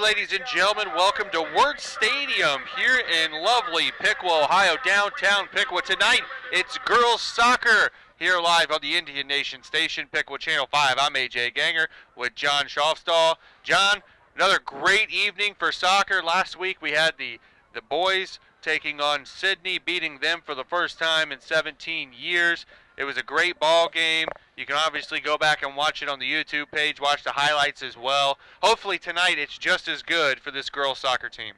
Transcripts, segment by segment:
ladies and gentlemen. Welcome to Wirt Stadium here in lovely Piqua, Ohio, downtown Piqua. Tonight, it's girls soccer here live on the Indian Nation station, Piqua Channel 5. I'm AJ Ganger with John Schofstall. John, another great evening for soccer. Last week, we had the boys taking on Sydney, beating them for the first time in 17 years. It was a great ball game. You can obviously go back and watch it on the YouTube page, watch the highlights as well. Hopefully tonight it's just as good for this girls soccer team.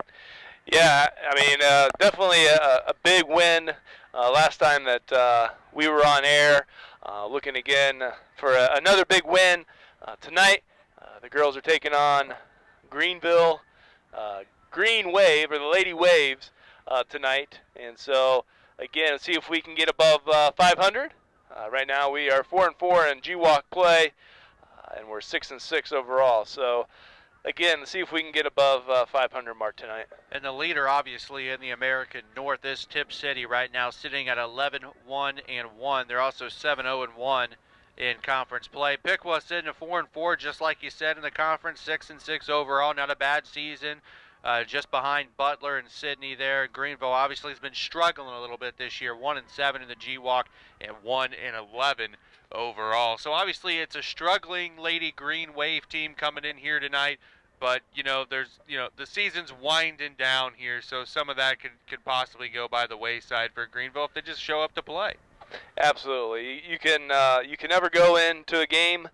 Yeah, I mean, definitely a big win last time that we were on air. Looking again for another big win tonight. The girls are taking on Greenville, Green Wave, or the Lady Waves tonight. And so, again, let's see if we can get above 500. Right now we are 4-4 in GWalk play, and we're 6-6 overall. So, again, let's see if we can get above 500 mark tonight. And the leader, obviously, in the American North is Tip City right now, sitting at 11-1-1. They're also 7-0-1 in conference play. Piqua sitting at 4-4, just like you said in the conference, 6-6 overall. Not a bad season. Just behind Butler and Sydney there. Greenville obviously has been struggling a little bit this year, 1-7 in the GWalk and 1-11 overall. So obviously it's a struggling Lady Green Wave team coming in here tonight, but the season's winding down here, so some of that could possibly go by the wayside for Greenville if they just show up to play. Absolutely. You can never go into a game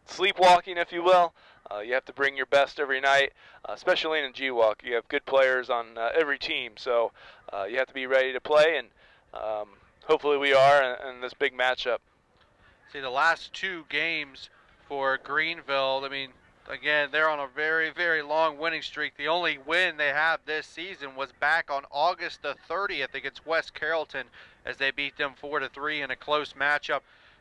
sleepwalking, if you will. You have to bring your best every night, especially in a GWalk. You have good players on every team, so you have to be ready to play, and hopefully we are in this big matchup. See, the last two games for Greenville, I mean, again, they're on a very, very long winning streak. The only win they have this season was back on August the 30th against West Carrollton as they beat them 4-3 in a close matchup.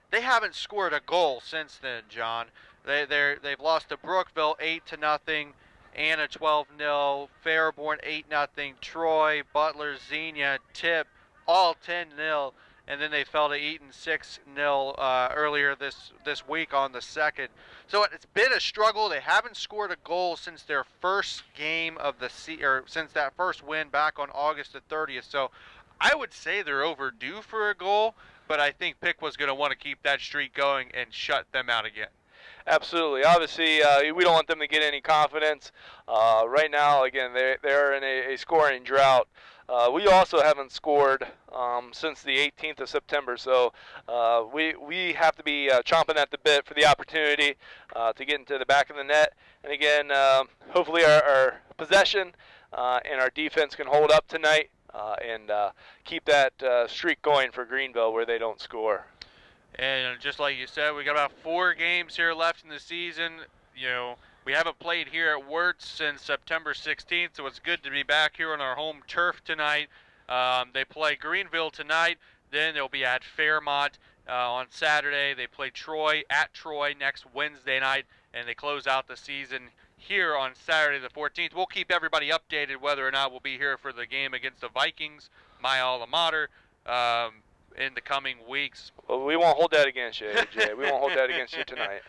They haven't scored a goal since then, John. They've lost to Brookville 8-0, Anna 12-0, Fairborn 8-0, Troy, Butler, Xenia, Tip, all 10-0, and then they fell to Eaton 6-0 earlier this week on the 2nd. So it's been a struggle. They haven't scored a goal since their first game of the since that first win back on August the 30th. So I would say they're overdue for a goal, but I think Piqua's going to want to keep that streak going and shut them out again. Absolutely. Obviously, we don't want them to get any confidence. Right now, again, they're in a scoring drought. We also haven't scored since the 18th of September, so we have to be chomping at the bit for the opportunity to get into the back of the net. And again, hopefully our possession and our defense can hold up tonight and keep that streak going for Greenville where they don't score. And just like you said, we got about 4 games here left in the season. You know, we haven't played here at Wirt since September 16th, so it's good to be back here on our home turf tonight. They play Greenville tonight, then they'll be at Fairmont on Saturday. They play Troy at Troy next Wednesday night, and they close out the season here on Saturday the 14th. We'll keep everybody updated whether or not we'll be here for the game against the Vikings, my alma mater, in the coming weeks. Well, we won't hold that against you, AJ. We won't hold that against you tonight.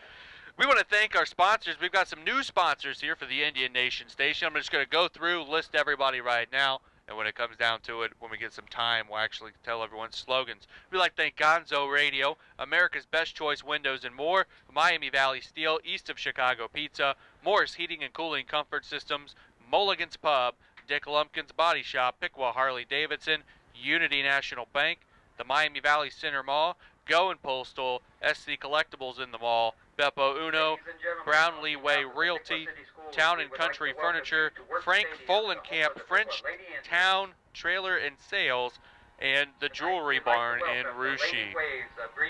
We want to thank our sponsors. We've got some new sponsors here for the Indian Nation station. I'm just going to go through, list everybody right now, and when it comes down to it, when we get some time, we'll actually tell everyone's slogans. We'd like to thank Gonzo Radio, America's Best Choice Windows and More, Miami Valley Steel, East of Chicago Pizza, Morris Heating and Cooling Comfort Systems, Mulligan's Pub, Dick Lumpkin's Body Shop, Piqua Harley Davidson, Unity National Bank, the Miami Valley Center Mall, Go and Postal, SC Collectibles in the Mall, Beppo Uno, Brownlee Way Realty, Town and Country Furniture, Frank Folenkamp French Town Trailer and Sales, and the Jewelry Barn in Russia.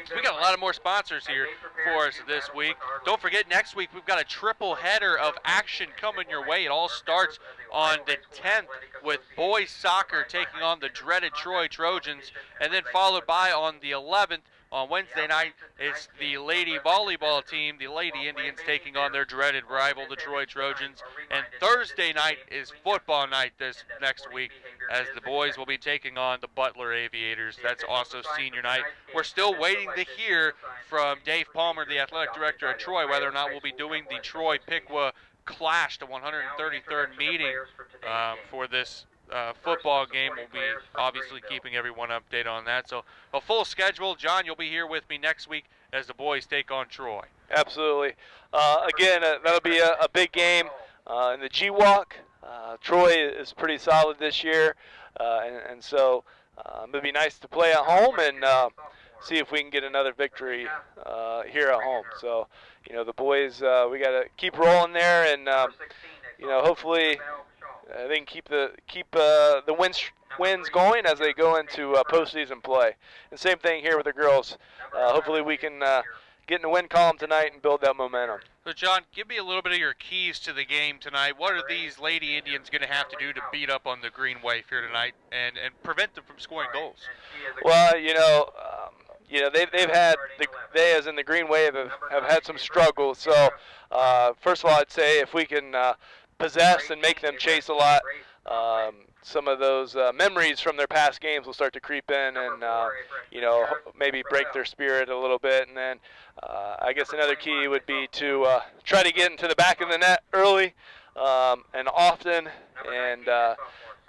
So we got a lot of more sponsors here for us this week. Don't forget, next week we've got a triple header of action coming your way. It all starts on the 10th with boys soccer taking on the dreaded Troy Trojans, and then followed by on the 11th, on Wednesday night, it's the lady volleyball team, the Lady Indians, taking on their dreaded rival, the Troy Trojans. And Thursday night is football night this next week, as the boys will be taking on the Butler Aviators. That's also senior night. We're still waiting to hear from Dave Palmer, the athletic director at Troy, whether or not we'll be doing the Troy Piqua Clash, the 133rd meeting for this football game. We'll be obviously keeping everyone updated on that. So a full schedule. John, you'll be here with me next week as the boys take on Troy. Absolutely. Again, that'll be a big game in the G-Walk. Troy is pretty solid this year, and so it'll be nice to play at home and see if we can get another victory here at home. So, you know, the boys, we got to keep rolling there, and you know, hopefully they can keep the wins going as they go into postseason play. And same thing here with the girls. Hopefully we can get in the win column tonight and build that momentum. So, John, give me a little bit of your keys to the game tonight. What are these Lady Indians going to have to do to beat up on the Green Wave here tonight and prevent them from scoring goals? Well, you know, they've had they, as in the Green Wave, have had some struggles. So, first of all, I'd say if we can possess and make them chase a lot, some of those memories from their past games will start to creep in, and you know, maybe break their spirit a little bit. And then I guess another key would be to try to get into the back of the net early and often, and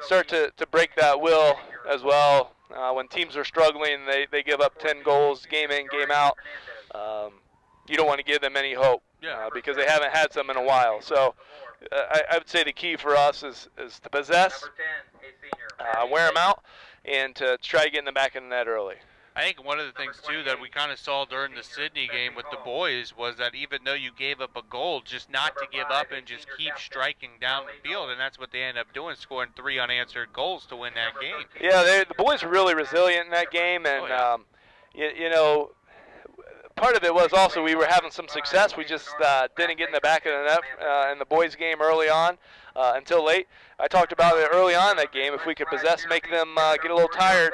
start to break that will as well. When teams are struggling, they give up 10 goals game in, game out. You don't want to give them any hope because they haven't had some in a while. So I would say the key for us is to possess, wear them out, and to try to get in the back of the net early. I think one of the things, too, that we kind of saw during the Sydney game with the boys was that even though you gave up a goal, just not to give up and just keep striking down the field, and that's what they ended up doing, scoring 3 unanswered goals to win that game. Yeah, the boys were really resilient in that game, and, you know, part of it was also we were having some success. We just didn't get in the back of the net in the boys' game early on until late. I talked about it early on in that game. If we could possess, make them get a little tired,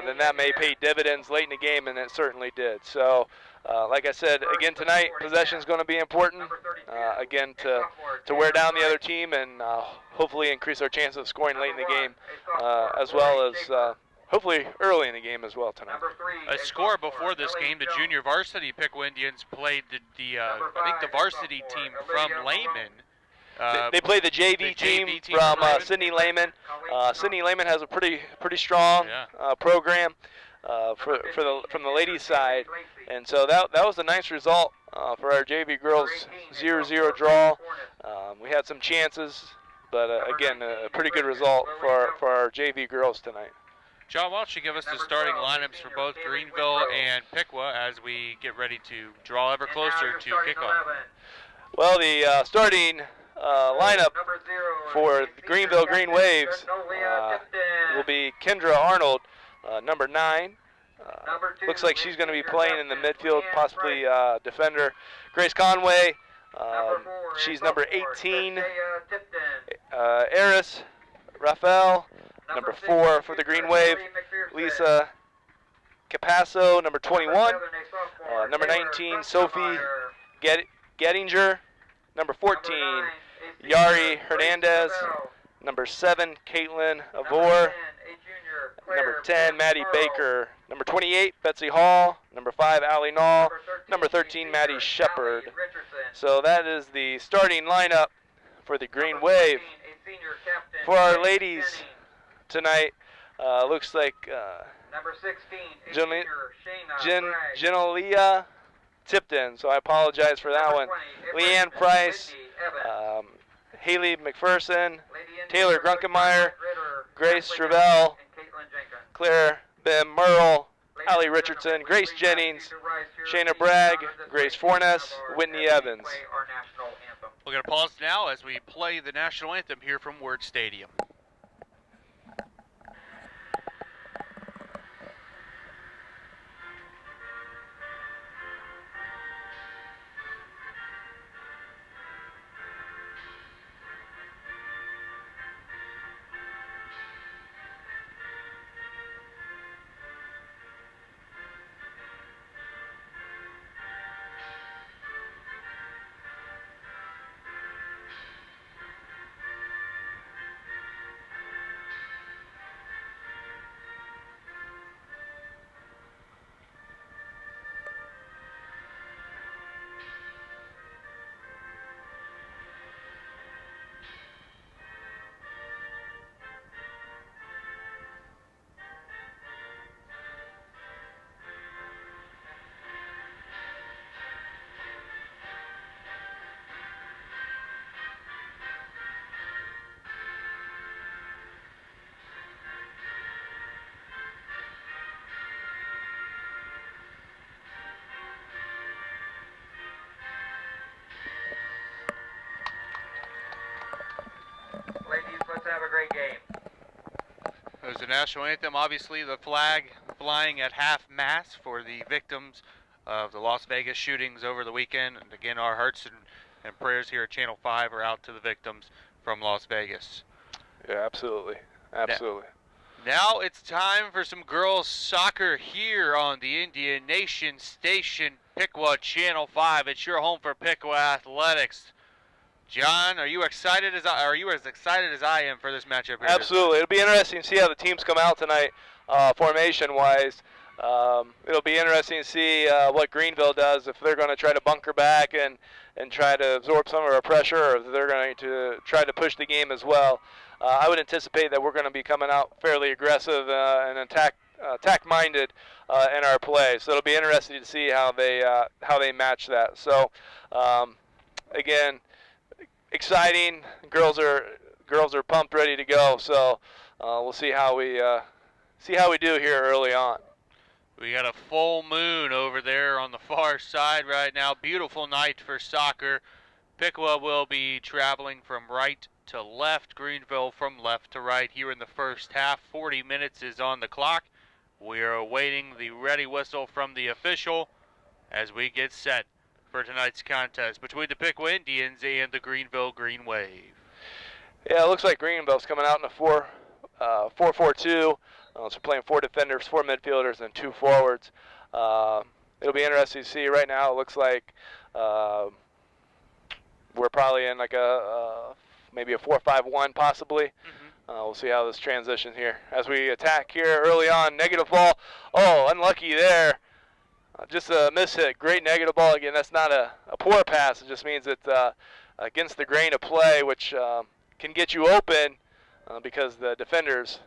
then that may pay dividends late in the game, and it certainly did. So, like I said, again tonight, possession is going to be important, again, to wear down the other team and hopefully increase our chances of scoring late in the game, as well as hopefully early in the game as well tonight. A score before this game, the junior varsity Piqua Indians played I think the varsity team from Lehman. They play the JV team from Sidney Lehman. Sidney Lehman has a pretty strong program from the ladies' side, and so that was a nice result for our JV girls. 0-0 draw. We had some chances, but again, a pretty good result for our JV girls tonight. John, why don't you give us the starting lineups for both Greenville and Piqua as we get ready to draw ever closer to kickoff? Well, the starting lineup for the Greenville Green Waves will be Kendra Arnold, number 9. Looks like she's going to be playing in the midfield, possibly defender. Grace Conway, she's number 18. Eris Raphael, number 4 for the Green Wave. Lisa Capasso, number 21. Number 19, Sophie Gettinger. Number 14, Yari Hernandez. Number 7, Caitlin Avor. Number 10, Maddie Baker. Number 28, Betsy Hall. Number 5, Allie Nall. Number 13, Maddie Shepard. So that is the starting lineup for the Green Wave. For our ladies tonight, looks like number 16, Genelia Tipton, so I apologize for that one. Leanne Price, Haley McPherson, Taylor Grunkemeyer, Grace Stravell, Claire Bim Merle, Allie Richardson, Grace Jennings, Shayna Bragg, Grace Fornes, Whitney Evans. We're going to pause now as we play the national anthem here from Word Stadium. It was the national anthem, obviously the flag flying at half-mast for the victims of the Las Vegas shootings over the weekend. And again, our hearts and prayers here at Channel 5 are out to the victims from Las Vegas. Yeah, absolutely. Absolutely. Now it's time for some girls soccer here on the Indian Nation Station, Piqua Channel 5. It's your home for Piqua Athletics. John, are you as excited as I am for this matchup here? Absolutely. It'll be interesting to see how the teams come out tonight, formation-wise. It'll be interesting to see what Greenville does, if they're going to try to bunker back and try to absorb some of our pressure, or if they're going to try to push the game as well. I would anticipate that we're going to be coming out fairly aggressive and attack-minded in our play. So it'll be interesting to see how they match that. So again, exciting. Girls are pumped, ready to go. So we'll see how we do here early on. We got a full moon over there on the far side right now. Beautiful night for soccer. Piqua will be traveling from right to left. Greenville from left to right here in the first half. 40 minutes is on the clock. We are awaiting the ready whistle from the official as we get set for tonight's contest between the Piqua Indians and the Greenville Green Wave. Yeah, it looks like Greenville's coming out in a 4-4-2. So playing 4 defenders, 4 midfielders, and 2 forwards. It'll be interesting to see. Right now, it looks like we're probably in like maybe a 4-5-1 possibly. Mm-hmm. We'll see how this transitions here as we attack here early on. Negative ball. Oh, unlucky there. Just a miss hit. Great negative ball. Again, that's not a poor pass. It just means it's against the grain of play, which can get you open because the defenders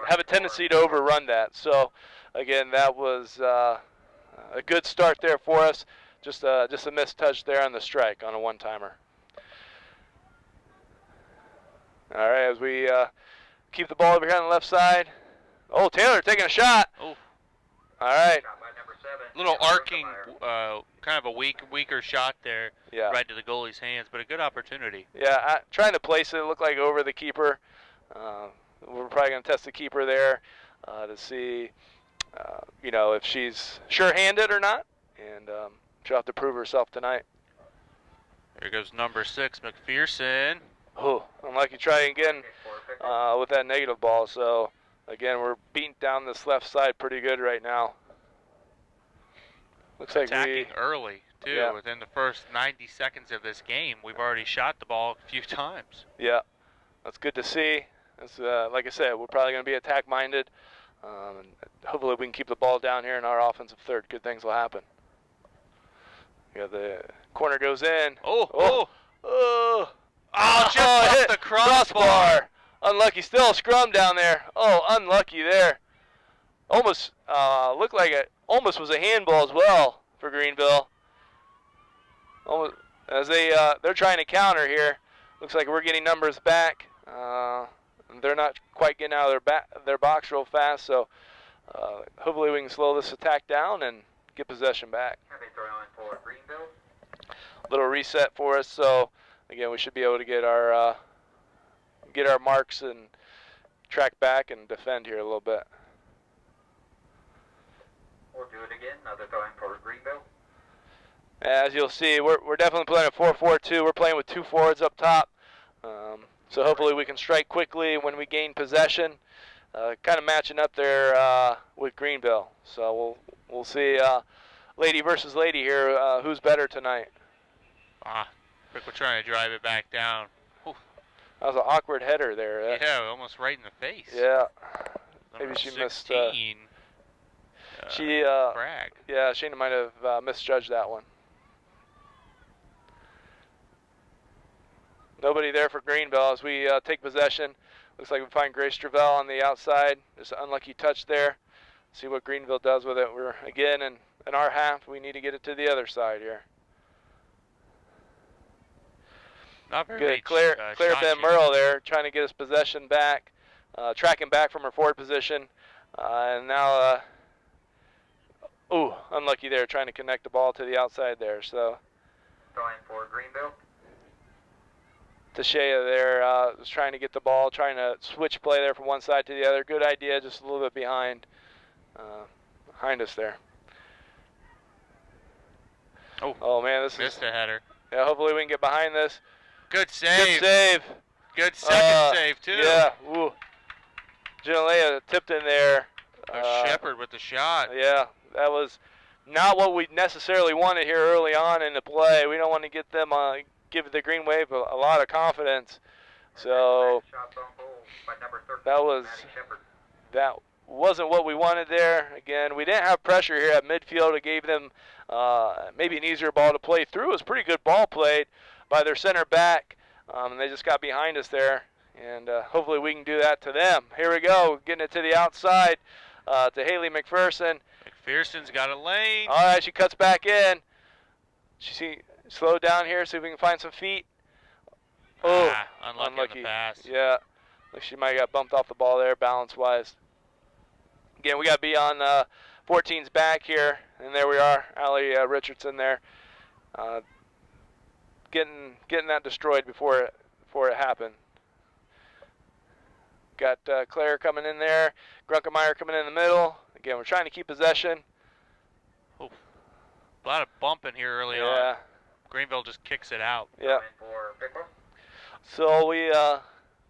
have a tendency to overrun that. So, again, that was a good start there for us. Just a missed touch there on the strike on a one-timer. All right, as we keep the ball over here on the left side. Oh, Taylor taking a shot. Oh. All right. Little arcing, kind of a weaker shot there, yeah, right to the goalie's hands, but a good opportunity. Yeah, trying to place it looked like over the keeper. We're probably going to test the keeper there to see, if she's sure-handed or not, and she'll have to prove herself tonight. There goes number 6, McPherson. Oh, unlucky try again with that negative ball. So, again, we're beating down this left side pretty good right now. Looks like attacking early, too. Yeah. Within the first 90 seconds of this game, we've already shot the ball a few times. Yeah, that's good to see. It's, like I said, we're probably going to be attack-minded. And hopefully we can keep the ball down here in our offensive third. Good things will happen. Yeah, the corner goes in. Oh, just hit off the crossbar. Unlucky. Still a scrum down there. Oh, unlucky there. Almost looked like it almost was a handball as well for Greenville. Almost, as they're trying to counter here. Looks like we're getting numbers back. They're not quite getting out of their box real fast, so hopefully we can slow this attack down and get possession back. Little reset for us, so again we should be able to get our marks and track back and defend here a little bit. We'll do it again. Another throwing for Greenville. As you'll see, we're definitely playing a 4-4-2. We're playing with 2 forwards up top. So hopefully we can strike quickly when we gain possession. Kind of matching up there with Greenville. So we'll see lady versus lady here. Who's better tonight? We're trying to drive it back down. Ooh. That was an awkward header there. Yeah, almost right in the face. Yeah. Number Maybe she 16, missed. Bragg. Yeah, Shayna might have misjudged that one. Nobody there for Greenville as we take possession. Looks like we find Grace Travell on the outside. Just an unlucky touch there. See what Greenville does with it. We're again in our half. We need to get it to the other side here. Not very good. Claire Ben Merle there trying to get his possession back, tracking back from her forward position, and now, unlucky there, trying to connect the ball to the outside there. So. Throwing for Greenville. Tashea there was trying to get the ball, trying to switch play there from one side to the other. Good idea, just a little bit behind us there. Oh man, this missed a header. Yeah, hopefully we can get behind this. Good save. Good save. Good second save too. Yeah. Ooh. Ginalea tipped in there. Shepard with the shot. Yeah, that was not what we necessarily wanted here early on in the play. We don't want to get them give the Green Wave a lot of confidence. So that wasn't what we wanted there. Again, we didn't have pressure here at midfield. It gave them maybe an easier ball to play through. It was pretty good ball played by their center back, and they just got behind us there. And hopefully we can do that to them. Here we go, getting it to the outside to Haley McPherson. McPherson's got a lane. All right, she cuts back in. She slowed down here, see if we can find some feet. Oh, unlucky on the pass. Yeah, looks she might have got bumped off the ball there, balance-wise. Again, we got to be on 14's back here, and there we are, Allie Richardson there, getting that destroyed before it happened. Got Claire coming in there, Grunkemeyer coming in the middle. Again, we're trying to keep possession. Oh, a lot of bumping here early on. Greenville just kicks it out. Yeah. So we,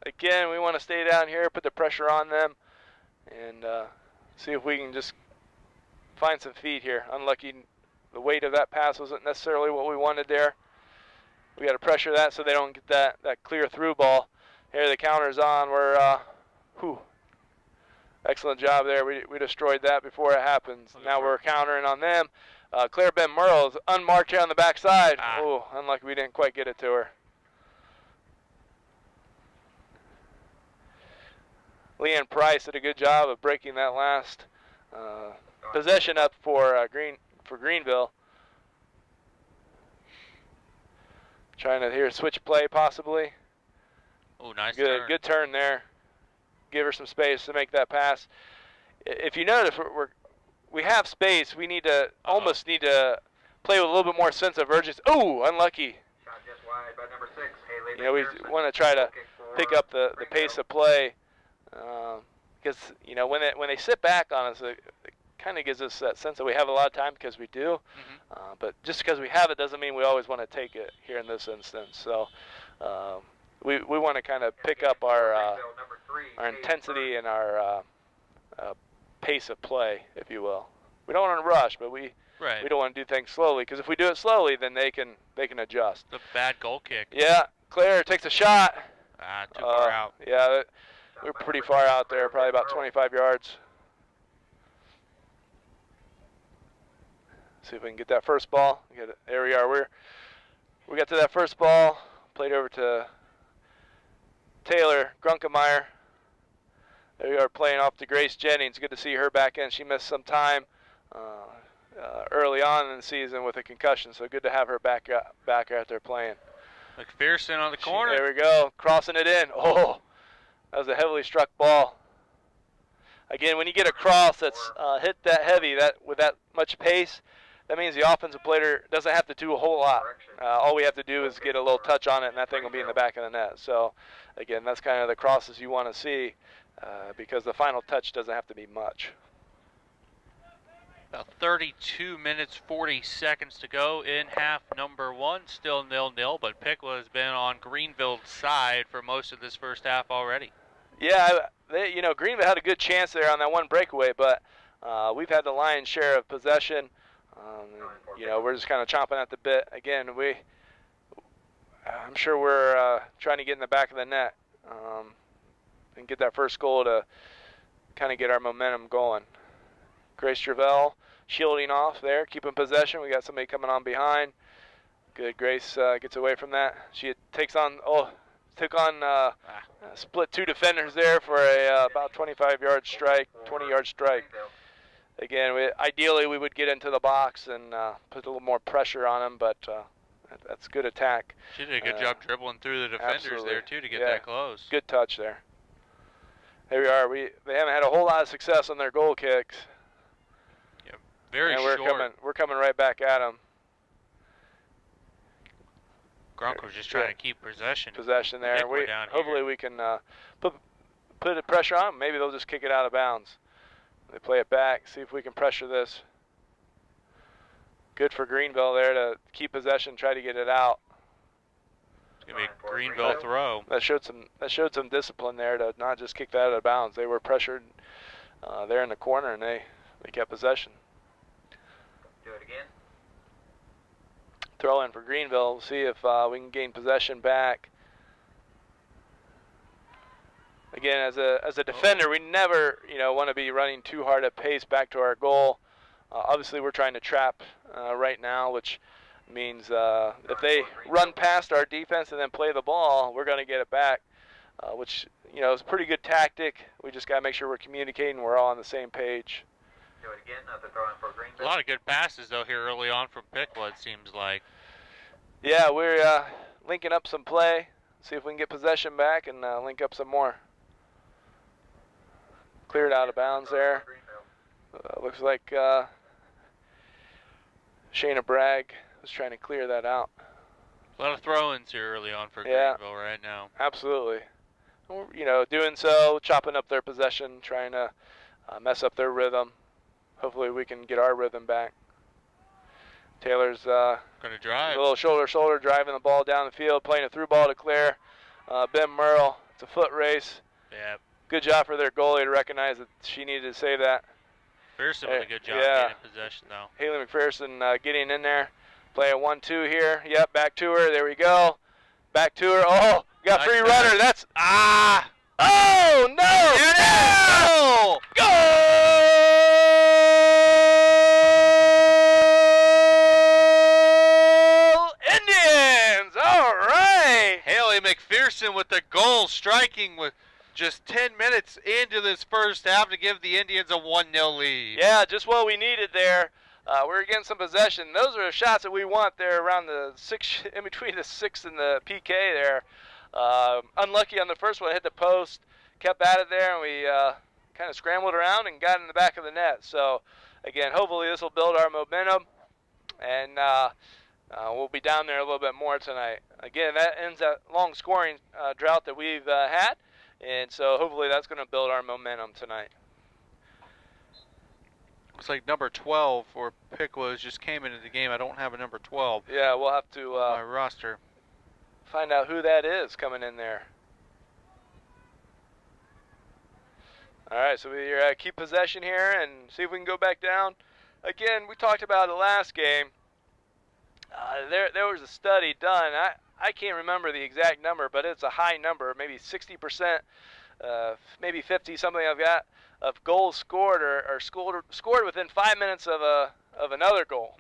again, we want to stay down here, put the pressure on them, and see if we can just find some feet here. Unlucky, the weight of that pass wasn't necessarily what we wanted there. We got to pressure that so they don't get that clear through ball. Here the counter's on. We're, excellent job there. We destroyed that before it happens. Now we're countering on them. Claire Ben Merle's unmarked here on the backside. Oh, unlucky we didn't quite get it to her. Leanne Price did a good job of breaking that last possession up for Greenville. Trying to here switch play possibly. Oh, nice turn. Good turn there. Give her some space to make that pass. If you notice, we have space. We need to almost need to play with a little bit more sense of urgency. Oh, unlucky. Shot just wide by number 6, Haley. You know, we want to try to pick up the pace of play. Because when they sit back on us, it kind of gives us that sense that we have a lot of time because we do. But just because we have it doesn't mean we always want to take it here in this instance. So we want to kind of pick up our intensity and our pace of play, if you will. We don't want to rush, but we don't want to do things slowly because if we do it slowly, then they can adjust. The bad goal kick. Yeah, Claire takes a shot. Too far out. Yeah. We're pretty far out there, probably about 25 yards. See if we can get that first ball. There we are. We got to that first ball. Played over to Taylor Grunkemeyer. There we are playing off to Grace Jennings. Good to see her back in. She missed some time early on in the season with a concussion, so good to have her back out there playing. McPherson on the corner. There we go, crossing it in. Oh, that was a heavily struck ball. Again, when you get a cross that's hit that heavy, with that much pace, that means the offensive player doesn't have to do a whole lot. All we have to do is get a little touch on it, and that thing will be in the back of the net. So, again, that's kind of the crosses you want to see because the final touch doesn't have to be much. About 32 minutes, 40 seconds to go in half number 1. Still 0-0, but Piqua has been on Greenville's side for most of this first half already. Yeah, Greenville had a good chance there on that one breakaway, but we've had the lion's share of possession. We're just kind of chomping at the bit. Again, I'm sure we're trying to get in the back of the net and get that first goal to kind of get our momentum going. Grace Travell shielding off there, keeping possession. We got somebody coming on behind. Good. Grace gets away from that. She took on split 2 defenders there for a about 25-yard strike, 20-yard strike. Again, ideally we would get into the box and put a little more pressure on them, but that's good attack. She did a good job dribbling through the defenders there too to get that close. Good touch there. There we are. They haven't had a whole lot of success on their goal kicks. Yeah, very short. We're coming right back at them. Grunkel's just trying to keep possession. Possession there. Hopefully we can put a pressure on them. Maybe they'll just kick it out of bounds. They play it back, see if we can pressure this. Good for Greenville there to keep possession, try to get it out. It's gonna be a Greenville throw. That showed some discipline there to not just kick that out of bounds. They were pressured there in the corner, and they kept possession. Do it again. Throw in for Greenville. We'll see if we can gain possession back. Again, as a defender, we never want to be running too hard at pace back to our goal. Obviously, we're trying to trap right now, which means if they run past our defense and then play the ball, we're going to get it back, which is a pretty good tactic. We just got to make sure we're communicating, we're all on the same page. Do it again. Another throw in for Greenville. A lot of good passes though here early on from Piqua, it seems like. Yeah, we're linking up some play. See if we can get possession back and link up some more. Cleared out of bounds there. Looks like Shayna Bragg was trying to clear that out. A lot of throw-ins here early on for Greenville right now. Absolutely. Doing so, chopping up their possession, trying to mess up their rhythm. Hopefully we can get our rhythm back. Taylor's gonna drive. A little shoulder driving the ball down the field, playing a through ball to clear. Ben Merle, it's a foot race. Yeah. Good job for their goalie to recognize that she needed to save that. McPherson with a good job getting possession though. Haley McPherson getting in there. Play a 1-2 here. Yep, back to her. There we go. Back to her. Oh, got nice free runner. That's Oh no! No! Goal! Indians! All right. Haley McPherson with the goal, striking with just 10 minutes into this first half to give the Indians a 1-0 lead. Yeah, just what we needed there. We're getting some possession. Those are the shots that we want there around the 6, in between the 6 and the PK there. Unlucky on the first one, hit the post, kept at it there, and we kind of scrambled around and got in the back of the net. So, again, hopefully this will build our momentum, and we'll be down there a little bit more tonight. Again, that ends that long scoring drought that we've had, and so hopefully that's going to build our momentum tonight. Looks like number 12 for Piqua just came into the game. I don't have a number 12. Yeah, we'll have to my roster. Find out who that is coming in there. All right, so we keep possession here and see if we can go back down. Again, we talked about it last game. There was a study done. I can't remember the exact number, but it's a high number, maybe 60%, maybe 50, something like that, of goals scored or scored within 5 minutes of another goal.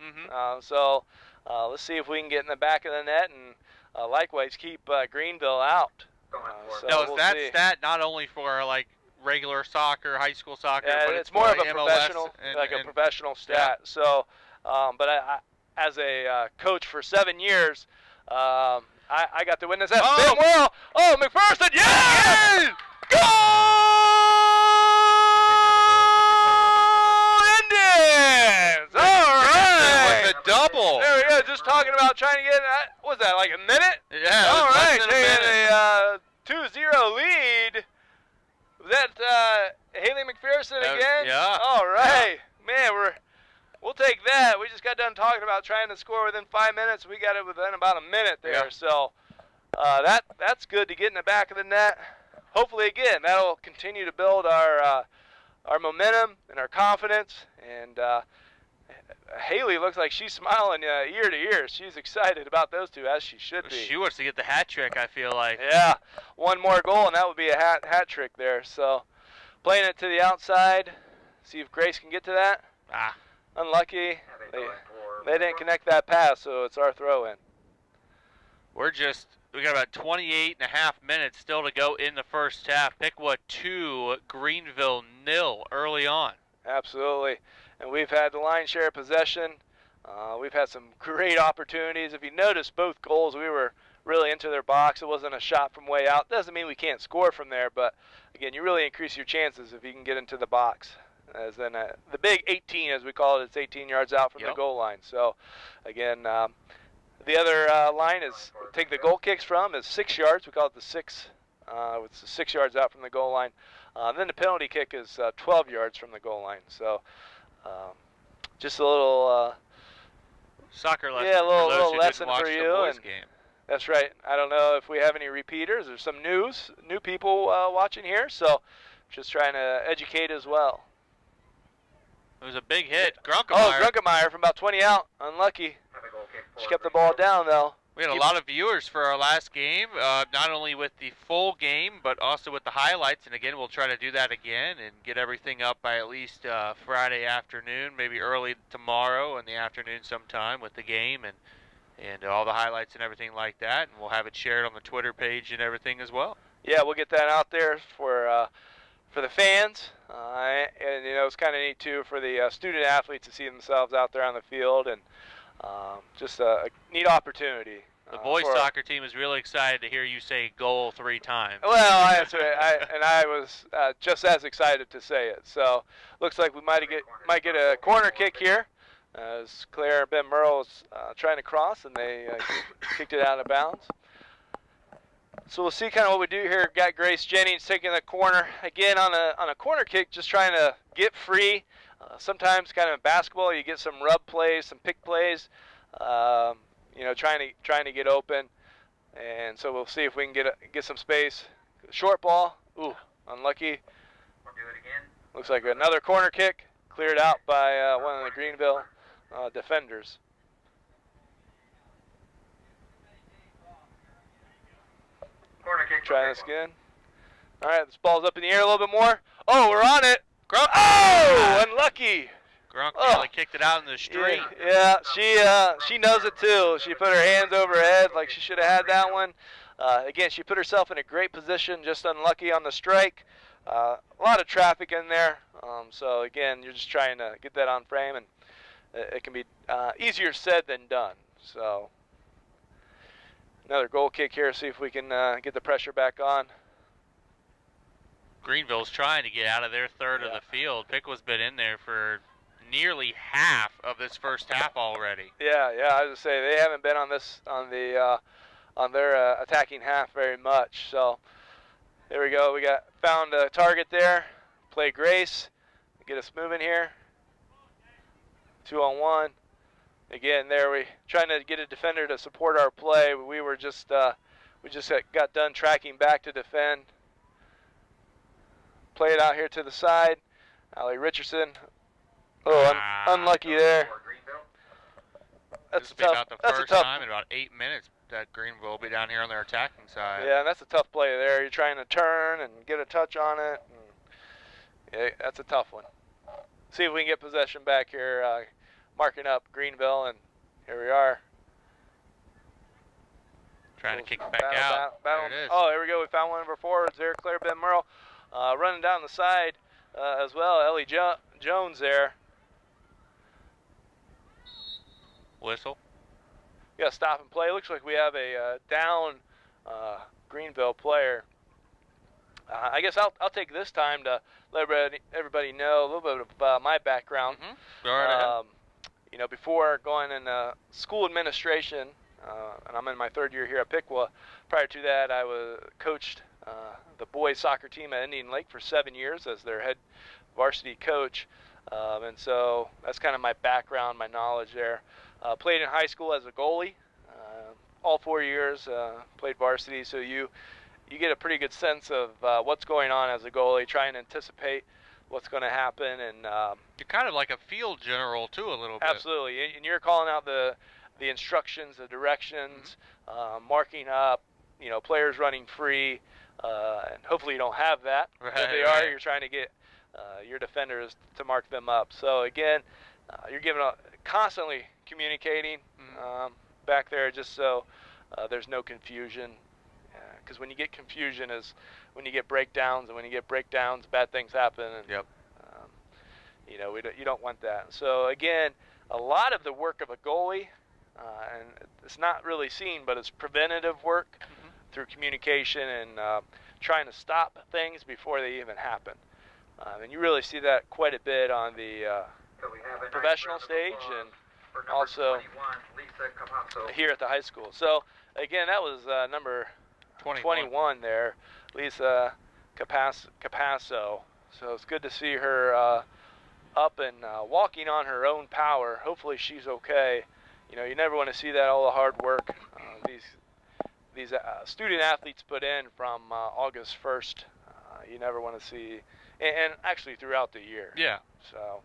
So let's see if we can get in the back of the net and likewise keep Greenville out. So now, is that stat not only for like regular soccer, high school soccer, but it's more of a MLS professional, a professional stat. Yeah. So, but I as a coach for 7 years, I got to witness that. Oh, well, McPherson, yes! Goal! Indians! All right! With a double. There we go. Just talking about trying to get, what was that, like a minute? Yeah. All right, taking a 2-0 lead. Was that Haley McPherson again? Yeah. All right. Yeah. Man, we'll take that. We just got done talking about trying to score within 5 minutes. We got it within about a minute there. Yeah. So that's good to get in the back of the net. Hopefully, again, that'll continue to build our momentum and our confidence. And Haley looks like she's smiling ear to ear. She's excited about those two, as she should be. She wants to get the hat trick, I feel like. Yeah, one more goal, and that would be a hat trick there. So playing it to the outside, see if Grace can get to that. Unlucky. They didn't connect that pass, so it's our throw in. We got about 28.5 minutes still to go in the first half. Piqua 2, Greenville 0 early on. Absolutely. And we've had the lion's share of possession. We've had some great opportunities. If you notice, both goals, we were really into their box. It wasn't a shot from way out. Doesn't mean we can't score from there, but again, you really increase your chances if you can get into the box. As in the big 18, as we call it, it's 18 yards out from the goal line. So, again, The other line is take the goal kicks from is 6 yards. We call it the 6. It's 6 yards out from the goal line. Then the penalty kick is 12 yards from the goal line. So just a little soccer lesson. Yeah, a for those little who lesson didn't watch for the you. boys And game. that's right. I don't know if we have any repeaters. There's some new people watching here. So just trying to educate as well. It was a big hit. Grunkemeyer. Oh, Grunkemeyer from about 20 out. Unlucky. Have a goal kick She for kept the ball down, though. We had a lot of viewers for our last game, not only with the full game, but also with the highlights. And again, we'll try to do that again and get everything up by at least Friday afternoon, maybe early tomorrow in the afternoon sometime with the game and all the highlights and everything like that. And we'll have it shared on the Twitter page and everything as well. Yeah, we'll get that out there for the fans. And, you know, it's kind of neat, too, for the student athletes to see themselves out there on the field. And just a neat opportunity. The boys soccer team is really excited to hear you say goal 3 times. Well, I was just as excited to say it. So looks like we might get a corner kick here, as Claire Ben Merle was trying to cross, and they kicked it out of bounds. So we'll see kind of what we do here. Got Grace Jennings taking the corner again on a corner kick, just trying to get free. Sometimes kind of in basketball, you get some rub plays, some pick plays. You know, trying to get open, and so we'll see if we can get some space. Short ball, ooh, unlucky. We'll do it again. Looks like another corner kick, cleared out by one of the Greenville defenders. Corner kick. Try this again. All right, this ball's up in the air a little bit more. Oh, we're on it. Oh, unlucky. Grunk nearly kicked it out in the street. Yeah, she knows it too. She put her hands over her head like she should have had that one. Again, she put herself in a great position, just unlucky on the strike. A lot of traffic in there. So again, you're just trying to get that on frame, and it can be easier said than done. So another goal kick here. See if we can get the pressure back on. Greenville's trying to get out of their third of the field. Piqua's been in there for nearly half of this first half already. Yeah, I was gonna say they haven't been on their attacking half very much. So there we go. We found a target there. Play Grace, get us moving here. 2-on-1. Again, there we trying to get a defender to support our play. We were just got done tracking back to defend. Play it out here to the side. Allie Richardson. Oh, unlucky there. This will be about the first time in about 8 minutes that Greenville will be down here on their attacking side. Yeah, and that's a tough play there. You're trying to turn and get a touch on it. Yeah, that's a tough one. See if we can get possession back here, marking up Greenville, and here we are. Trying to kick it back out. There it is. Oh, here we go. We found one of our forwards there, Claire Ben Merle, running down the side as well. Ellie Jones there. Whistle. We got to stop and play. Looks like we have a down Greenville player. I guess I'll take this time to let everybody know a little bit of my background. Go right ahead. You know, before going in school administration, and I'm in my third year here at Piqua. Prior to that, I coached the boys soccer team at Indian Lake for 7 years as their head varsity coach. And so that's kind of my background, my knowledge there. Played in high school as a goalie. All 4 years played varsity, so you get a pretty good sense of what's going on as a goalie, trying to anticipate what's going to happen. And you're kind of like a field general too, a little bit. Absolutely, and you're calling out the instructions, the directions, marking up, you know, players running free, and hopefully you don't have that. Right, if they are, you're trying to get your defenders to mark them up. So again, you're constantly communicating back there, just so there's no confusion. Because when you get confusion is when you get breakdowns, and when you get breakdowns, bad things happen. And, yep. You know, you don't want that. So again, a lot of the work of a goalie, and it's not really seen, but it's preventative work through communication and trying to stop things before they even happen. And you really see that quite a bit on the professional stage, and For number also 21, Lisa Capasso. here at the high school. So again, that was number 21 there, Lisa Capasso. So it's good to see her up and walking on her own power. Hopefully she's okay. You know, you never want to see that, all the hard work these student athletes put in from August 1st. You never want to see, and actually throughout the year. Yeah. So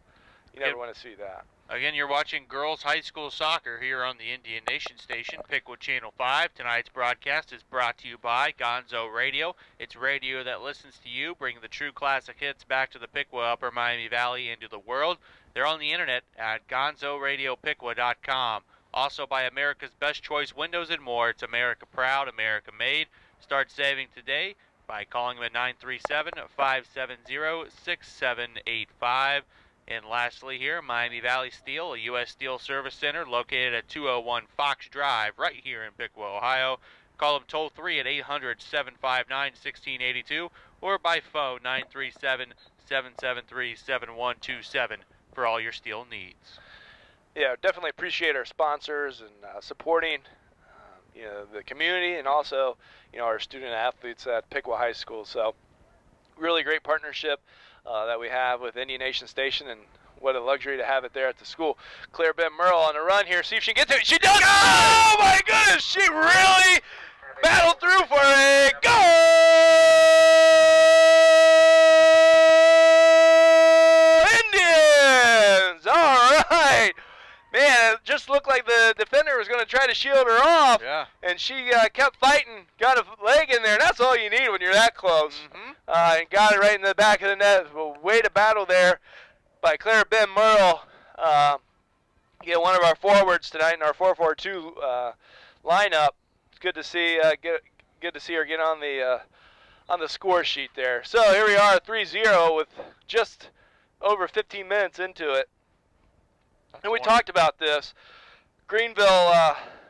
you never want to see that. Again, you're watching girls high school soccer here on the Indian Nation station, Piqua Channel 5. Tonight's broadcast is brought to you by Gonzo Radio. It's radio that listens to you, bringing the true classic hits back to the Piqua, Upper Miami Valley, into the world. They're on the internet at gonzoradiopiqua.com. Also by America's Best Choice Windows and More. It's America proud, America made. Start saving today by calling them at 937-570-6785. And lastly here, Miami Valley Steel, a U.S. Steel Service Center located at 201 Fox Drive right here in Piqua, Ohio. Call them toll-free at 800-759-1682 or by phone 937-773-7127 for all your steel needs. Yeah, definitely appreciate our sponsors and supporting the community, and also our student athletes at Piqua High School. So really great partnership that we have with Indian Nation Station, and what a luxury to have it there at the school. Claire Ben Merle on the run here. See if she can get to it. She does. Oh my goodness, she really battled through for a goal! Indians! All right. Man, it just looked like the defender was going to try to shield her off. Yeah. And she kept fighting, got a leg in there, and that's all you need when you're that close. And got it right in the back of the net. Way to battle there by Claire Ben Merle. One of our forwards tonight in our 4-4-2 lineup. It's good to see good to see her get on the score sheet there. So here we are, 3-0 with just over 15 minutes into it. And we talked about this. Greenville,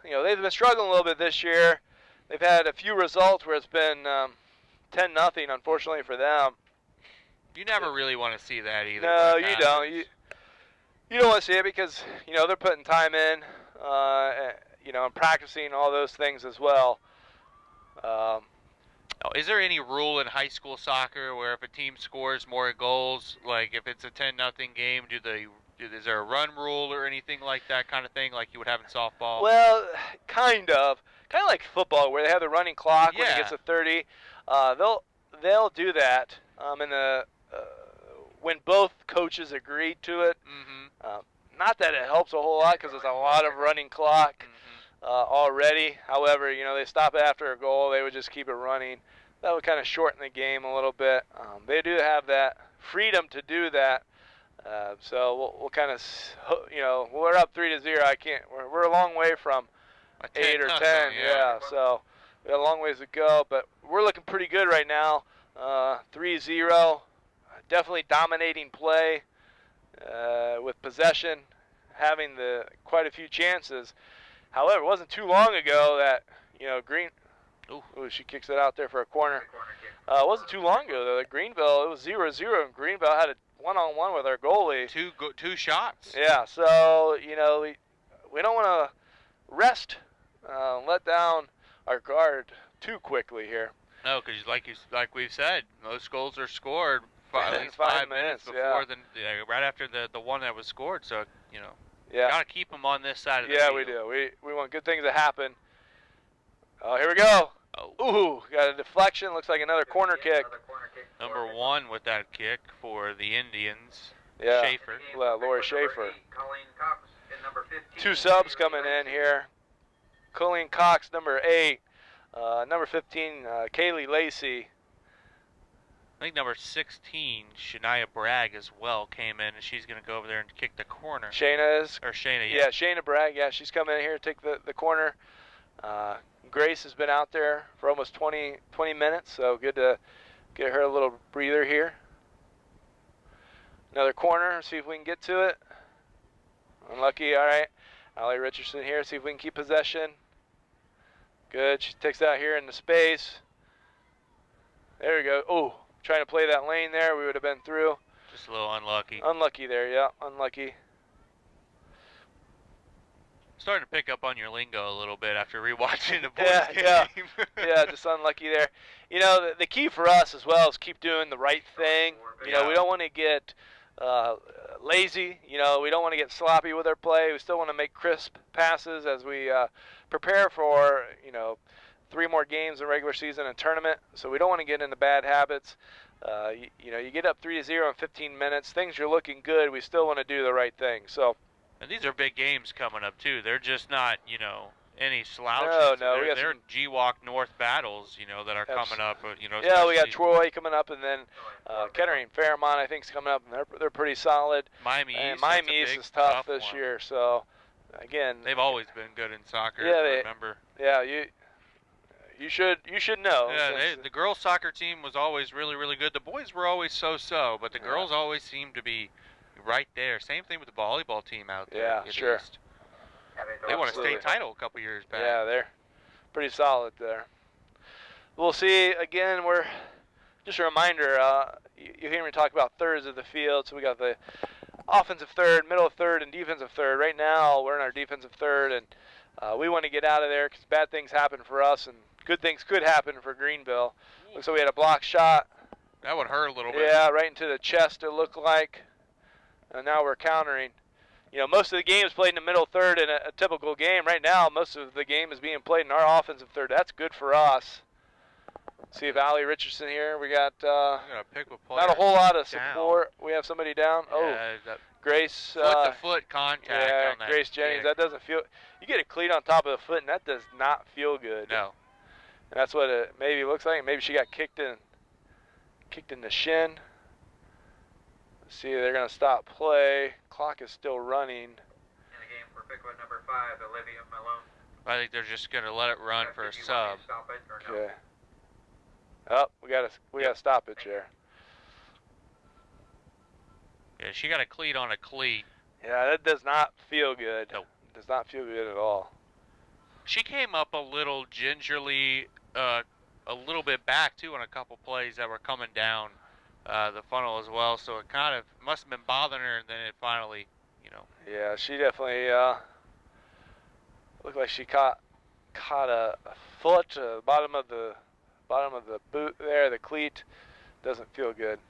they've been struggling a little bit this year. They've had a few results where it's been 10-0, unfortunately for them. You never really want to see that either. No, you don't. You don't want to see it because they're putting time in, and practicing all those things as well. Is there any rule in high school soccer where if a team scores more goals, like if it's a 10-0 game, is there a run rule or anything like that kind of thing, like you would have in softball? Well, kind of like football, where they have the running clock when it gets to 30. They'll do that, when both coaches agreed to it. Not that it helps a whole lot because there's a lot of running clock already. However, they stop after a goal. They would just keep it running. That would kind of shorten the game a little bit. They do have that freedom to do that. So we'll kind of, we're up 3-0. We're a long way from 8 or 10. Yeah. So we got a long ways to go, but we're looking pretty good right now. 3-0, definitely dominating play with possession, having quite a few chances. However, it wasn't too long ago that she kicks it out there for a corner. It wasn't too long ago though that Greenville, it was 0-0, and Greenville had a one-on-one with our goalie. Two shots. Yeah, so we don't want to rest, let down our guard too quickly here. No, because like we've said, most goals are scored at least 5 minutes before right after the one that was scored. So gotta keep them on this side of the field. Yeah, we do. We want good things to happen. Oh, here we go. Ooh, got a deflection. Looks like another corner kick. Number 1 with that kick for the Indians. Yeah, Schaefer. Lori Schaefer. 2 subs coming in here. Colleen Cox, number 8. Number 15, Kaylee Lacey. I think number 16, Shania Bragg as well came in, and she's going to go over there and kick the corner. Shayna is? Or Shayna, yeah. Shayna Bragg, yeah, she's coming in here to take the corner. Grace has been out there for almost 20 minutes, so good to get her a little breather here. Another corner, see if we can get to it. Unlucky, all right. Allie Richardson here, see if we can keep possession. Good, she takes that here into space. There we go. Oh, trying to play that lane there, we would have been through. Just a little unlucky. Unlucky there, yeah, unlucky. starting to pick up on your lingo a little bit after rewatching the boys Yeah, game. yeah, just unlucky there. You know, the key for us as well is keep doing the right thing. You know, we don't want to get lazy. You know, we don't want to get sloppy with our play. We still want to make crisp passes as we prepare for, you know, 3 more games in regular season and tournament. So we don't want to get into bad habits. You know, you get up 3-0 in 15 minutes. Things are looking good. We still want to do the right thing. So. And these are big games coming up too. They're just not, you know, any slouches. No, they're GWalk North battles, you know, that are coming up. You know, yeah, we got Troy coming up, and then Kettering Fairmont, I think, is coming up, and they're pretty solid. Miami East, and Miami East is tough this year. So, again, they've always been good in soccer. Yeah, remember. Yeah, you should know. Yeah, the girls' soccer team was always really, really good. The boys were always so-so, but the girls always seemed to be right there. Same thing with the volleyball team out there. Yeah, sure. East. They won a state title a couple years back. Yeah, they're pretty solid there. We'll see. Again, we're just a reminder. You hear me talk about thirds of the field. So we got the offensive third, middle third, and defensive third. Right now, we're in our defensive third, and we want to get out of there because bad things happen for us, and good things could happen for Greenville. Looks like we had a block shot. That would hurt a little bit. Yeah, right into the chest, it looked like. And now we're countering. You know, most of the game is played in the middle third in a typical game. Right now, most of the game is being played in our offensive third. That's good for us. See if Allie Richardson here. We got not a whole lot of support. We have somebody down. Yeah, Grace. Foot-to-foot contact. Yeah, on that Grace Jennings. That doesn't feel. You get a cleat on top of the foot, and that does not feel good. No. And that's what it maybe looks like. Maybe she got kicked in the shin. See, they're going to stop play. Clock is still running. In the game for Piqua number 5, Olivia Malone. I think they're just going to let it run for a sub. Okay. Oh, we got a stoppage here. Yeah, she got a cleat on a cleat. Yeah, that does not feel good. Nope. It does not feel good at all. She came up a little gingerly, a little bit back too on a couple plays that were coming down the funnel as well, so it kind of must have been bothering her, and then it finally, you know. Yeah, she definitely looked like she caught a foot, bottom of the boot there, the cleat. Doesn't feel good.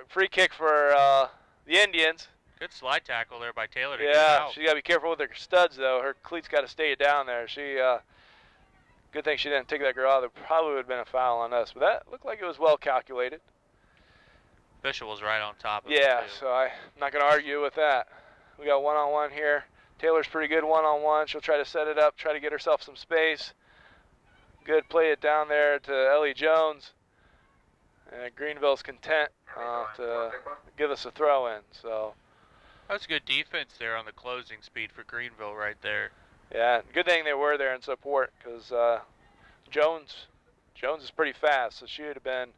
Free kick for the Indians. Good slide tackle there by Taylor to get out. She got to be careful with her studs though. Her cleats got to stay down there. Good thing she didn't take that girl out. There probably would have been a foul on us, but that looked like it was well calculated. Bishop was right on top of it. Yeah, too. so I'm not going to argue with that. We got one-on-one here. Taylor's pretty good one-on-one. She'll try to set it up, try to get herself some space. Good play it down there to Ellie Jones. And Greenville's content to give us a throw-in. So that's good defense there on the closing speed for Greenville right there. Yeah, good thing they were there in support because Jones is pretty fast, so she would have been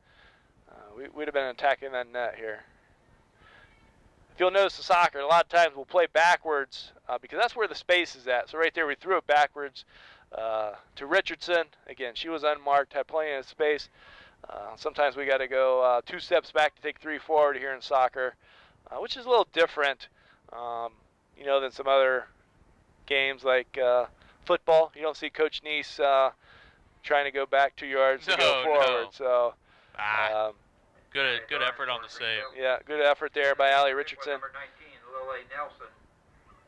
we'd have been attacking that net here. If you'll notice the soccer, a lot of times we'll play backwards because that's where the space is at. So right there, we threw it backwards to Richardson. Again, she was unmarked, had plenty of space. Sometimes we got to go 2 steps back to take 3 forward here in soccer, which is a little different, you know, than some other games like football. You don't see Coach Neese trying to go back 2 yards to go forward. So. Good effort on the save. Yeah, good effort there by Allie Richardson. Number 19, Lily Nelson.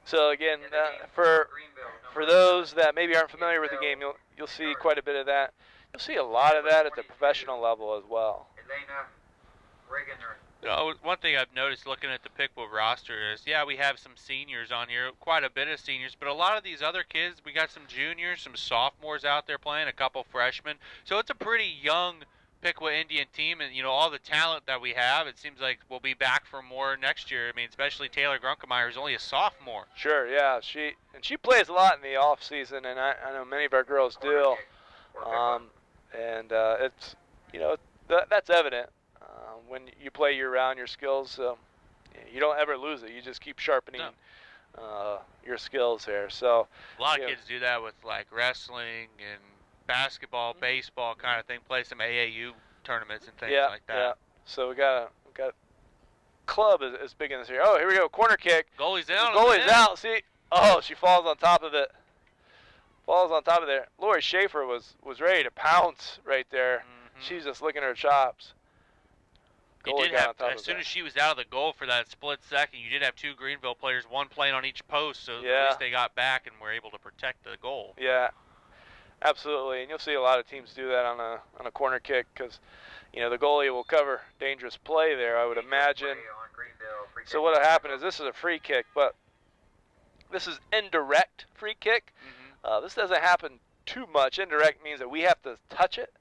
So again, for those that maybe aren't familiar with the game, you'll see quite a bit of that. You'll see a lot of that at the professional level as well. One thing I've noticed looking at the Piqua roster is, yeah, we have some seniors on here, quite a bit of seniors, but a lot of these other kids, we got some juniors, some sophomores out there playing, a couple freshmen. So it's a pretty young Piqua Indian team, and you know, all the talent that we have, it seems like we'll be back for more next year. I mean, especially Taylor Grunkemeyer, who's only a sophomore. Sure, yeah, she plays a lot in the off season, and I know many of our girls do. It's, you know, that's evident when you play year round. Your skills, you don't ever lose it. You just keep sharpening your skills there. So a lot of kids do that with like wrestling and basketball, baseball kind of thing. Play some AAU tournaments and things like that. Yeah. So we got club is big in this area. Oh, here we go. Corner kick. Goalie's out. Goalie's out. See, Oh, she falls on top of it. Falls on top of there. Lori Schaefer was ready to pounce right there. She's just licking her chops. You did have, as soon as she was out of the goal for that split second, you did have two Greenville players, one playing on each post, so at least they got back and were able to protect the goal. Yeah, absolutely. And you'll see a lot of teams do that on a corner kick because, you know, the goalie will cover dangerous play there, I would imagine. So what will happen is this is a free kick, but this is indirect free kick. This doesn't happen too much. Indirect means that we have to touch it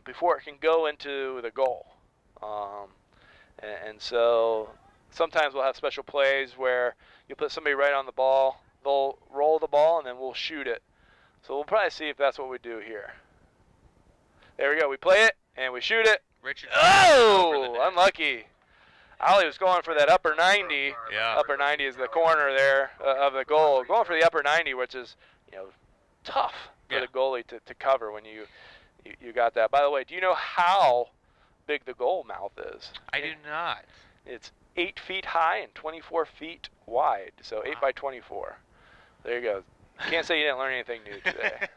before it can go into the goal. And so sometimes we'll have special plays where you put somebody right on the ball, they'll roll the ball, and then we'll shoot it. So we'll probably see if that's what we do here. There we go. We play it, and we shoot it. Oh, unlucky. Ollie was going for that upper 90. Yeah. Upper 90 is the corner there of the goal. Going for the upper 90, which is, you know, tough for the goalie to cover when you got that. By the way, do you know how big the goal mouth is? I do not. It's 8 feet high and 24 feet wide, so 8 by 24. There you go. Can't say you didn't learn anything new today.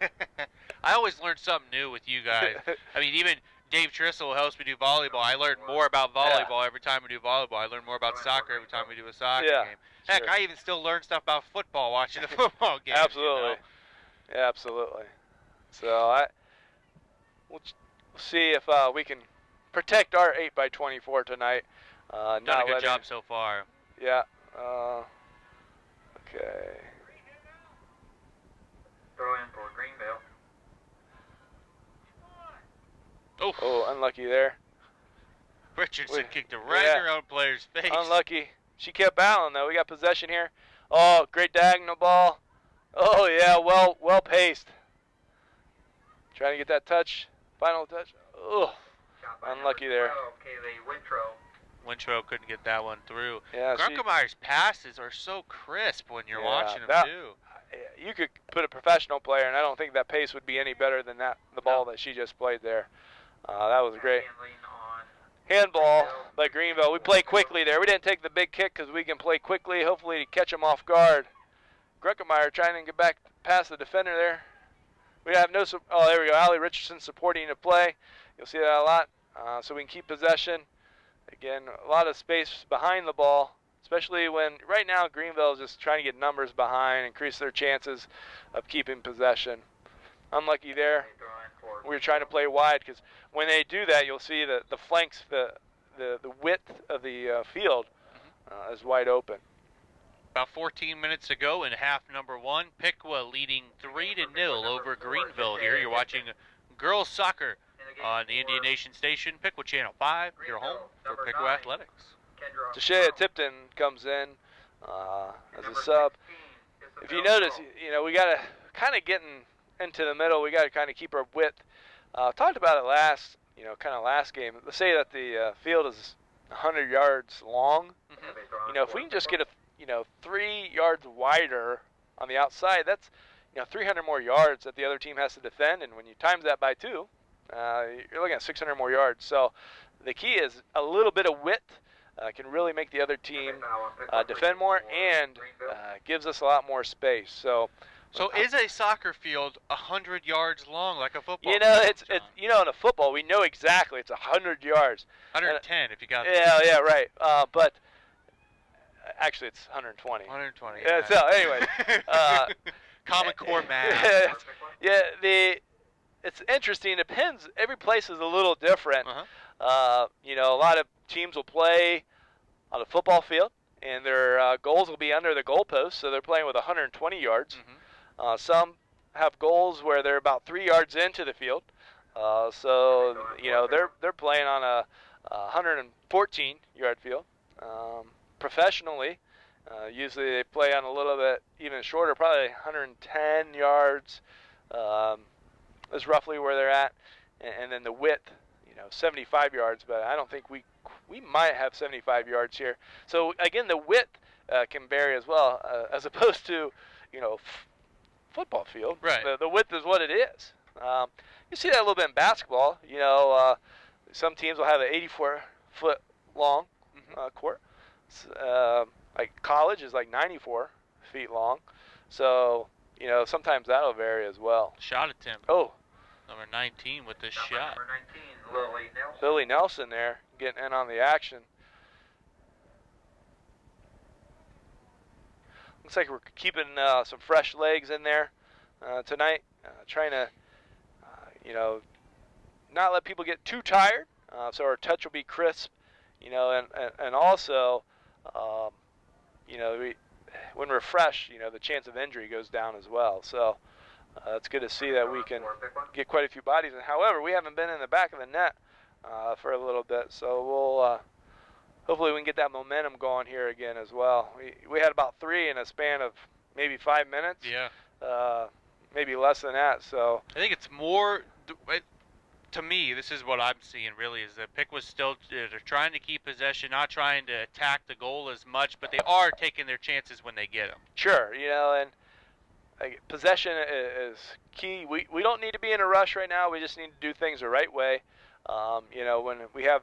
I always learn something new with you guys. I mean, even Dave Trissel helps me do volleyball. I learn more about volleyball every time we do volleyball. I learn more about soccer every time we do a soccer game. Heck, I even still learn stuff about football watching the football game. Absolutely. You know? Yeah, absolutely. So we'll see if we can protect our 8 by 24 tonight. Done a good job so far. Yeah. Okay. Throw in for Greenville. Oh, unlucky there. Richardson kicked it right in her own player's face. Unlucky. She kept battling though. We got possession here. Oh, great diagonal ball. Oh yeah, well paced. Trying to get that touch. Final touch. Oh, unlucky there. Wintro couldn't get that one through. Yeah, Grunkemeier's passes are so crisp when you're watching them too. You could put a professional player, and I don't think that pace would be any better than the ball that she just played there. That was great. Handball by Greenville. We play quickly there. We didn't take the big kick because we can play quickly, hopefully to catch them off guard. Grunkemeyer trying to get back past the defender there. We have no. Oh, there we go. Allie Richardson supporting the play. You'll see that a lot. So we can keep possession. Again, a lot of space behind the ball, especially when right now Greenville is just trying to get numbers behind, increase their chances of keeping possession. Unlucky there. We were trying to play wide because when they do that, you'll see that the flanks, the width of the field is wide open. About 14 minutes to go in half number one. Piqua leading 3-0 over Greenville here. You're watching girls soccer on the Indian Nation station, Piqua Channel 5, your home for Piqua Athletics. Tashea Tipton comes in as a sub. If you notice, you know, we got to kind of getting into the middle. We got to kind of keep our width. Talked about it last game. Let's say that the field is 100 yards long. You know, if we can just get 3 yards wider on the outside, that's 300 more yards that the other team has to defend. And when you times that by 2, you're looking at 600 more yards. So the key is a little bit of width can really make the other team defend more and gives us a lot more space. So is a soccer field 100 yards long like a football? You know, it's in a football we know exactly it's 100 yards. 110 if you got. Yeah, right. But actually it's 120. 120. Yeah. So anyway, Common Core math. Yeah, it's interesting. It depends. Every place is a little different. You know, a lot of teams will play on a football field, and their goals will be under the goalpost, so they're playing with 120 yards. Some have goals where they're about 3 yards into the field, so they're playing on a 114-yard field. Professionally, usually they play on a little bit even shorter, probably 110 yards. Is roughly where they're at, and then the width, 75 yards. But I don't think we might have 75 yards here. So again, the width can vary as well, as opposed to football field. Right. The width is what it is. You see that a little bit in basketball. Some teams will have an 84-foot long court. Like college is like 94 feet long. So, you know, sometimes that'll vary as well. Shot attempt. Oh, Number 19 with this Number shot. 19, Lily Nelson. Lily Nelson there getting in on the action. Looks like we're keeping some fresh legs in there tonight, trying to, you know, not let people get too tired, so our touch will be crisp, you know, and also, you know, when we're fresh, you know, the chance of injury goes down as well. So it's good to see that we can get quite a few bodies. And however, we haven't been in the back of the net for a little bit, so we'll hopefully we can get that momentum going here again as well. We had about 3 in a span of maybe 5 minutes. Yeah. Maybe less than that. So I think it's more. To me, this is what I'm seeing really, is that Piqua's still, they're trying to keep possession, not trying to attack the goal as much, but they are taking their chances when they get them. sure, you know, and possession is key. We don't need to be in a rush right now. We just need to do things the right way. You know, when we have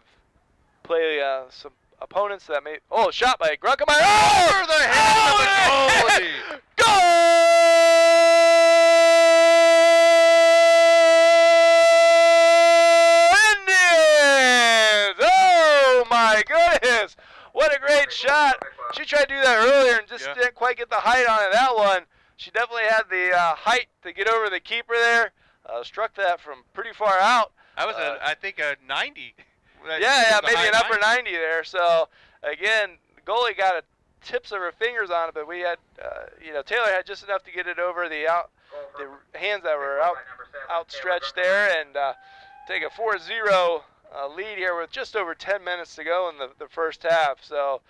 play some opponents that may. Oh, shot by Grunkemeyer. Oh, Over the head of the goalie. Indians! Oh my goodness! What a great shot! She tried to do that earlier and just didn't quite get the height on it. That one, she definitely had the height to get over the keeper there. Struck that from pretty far out. That was I think a 90. Yeah, maybe an upper 90 there. So again, the goalie got a tips of her fingers on it, but we had, you know, Taylor had just enough to get it over the hands that were outstretched there, and take a 4-0 lead here with just over 10 minutes to go in the first half. So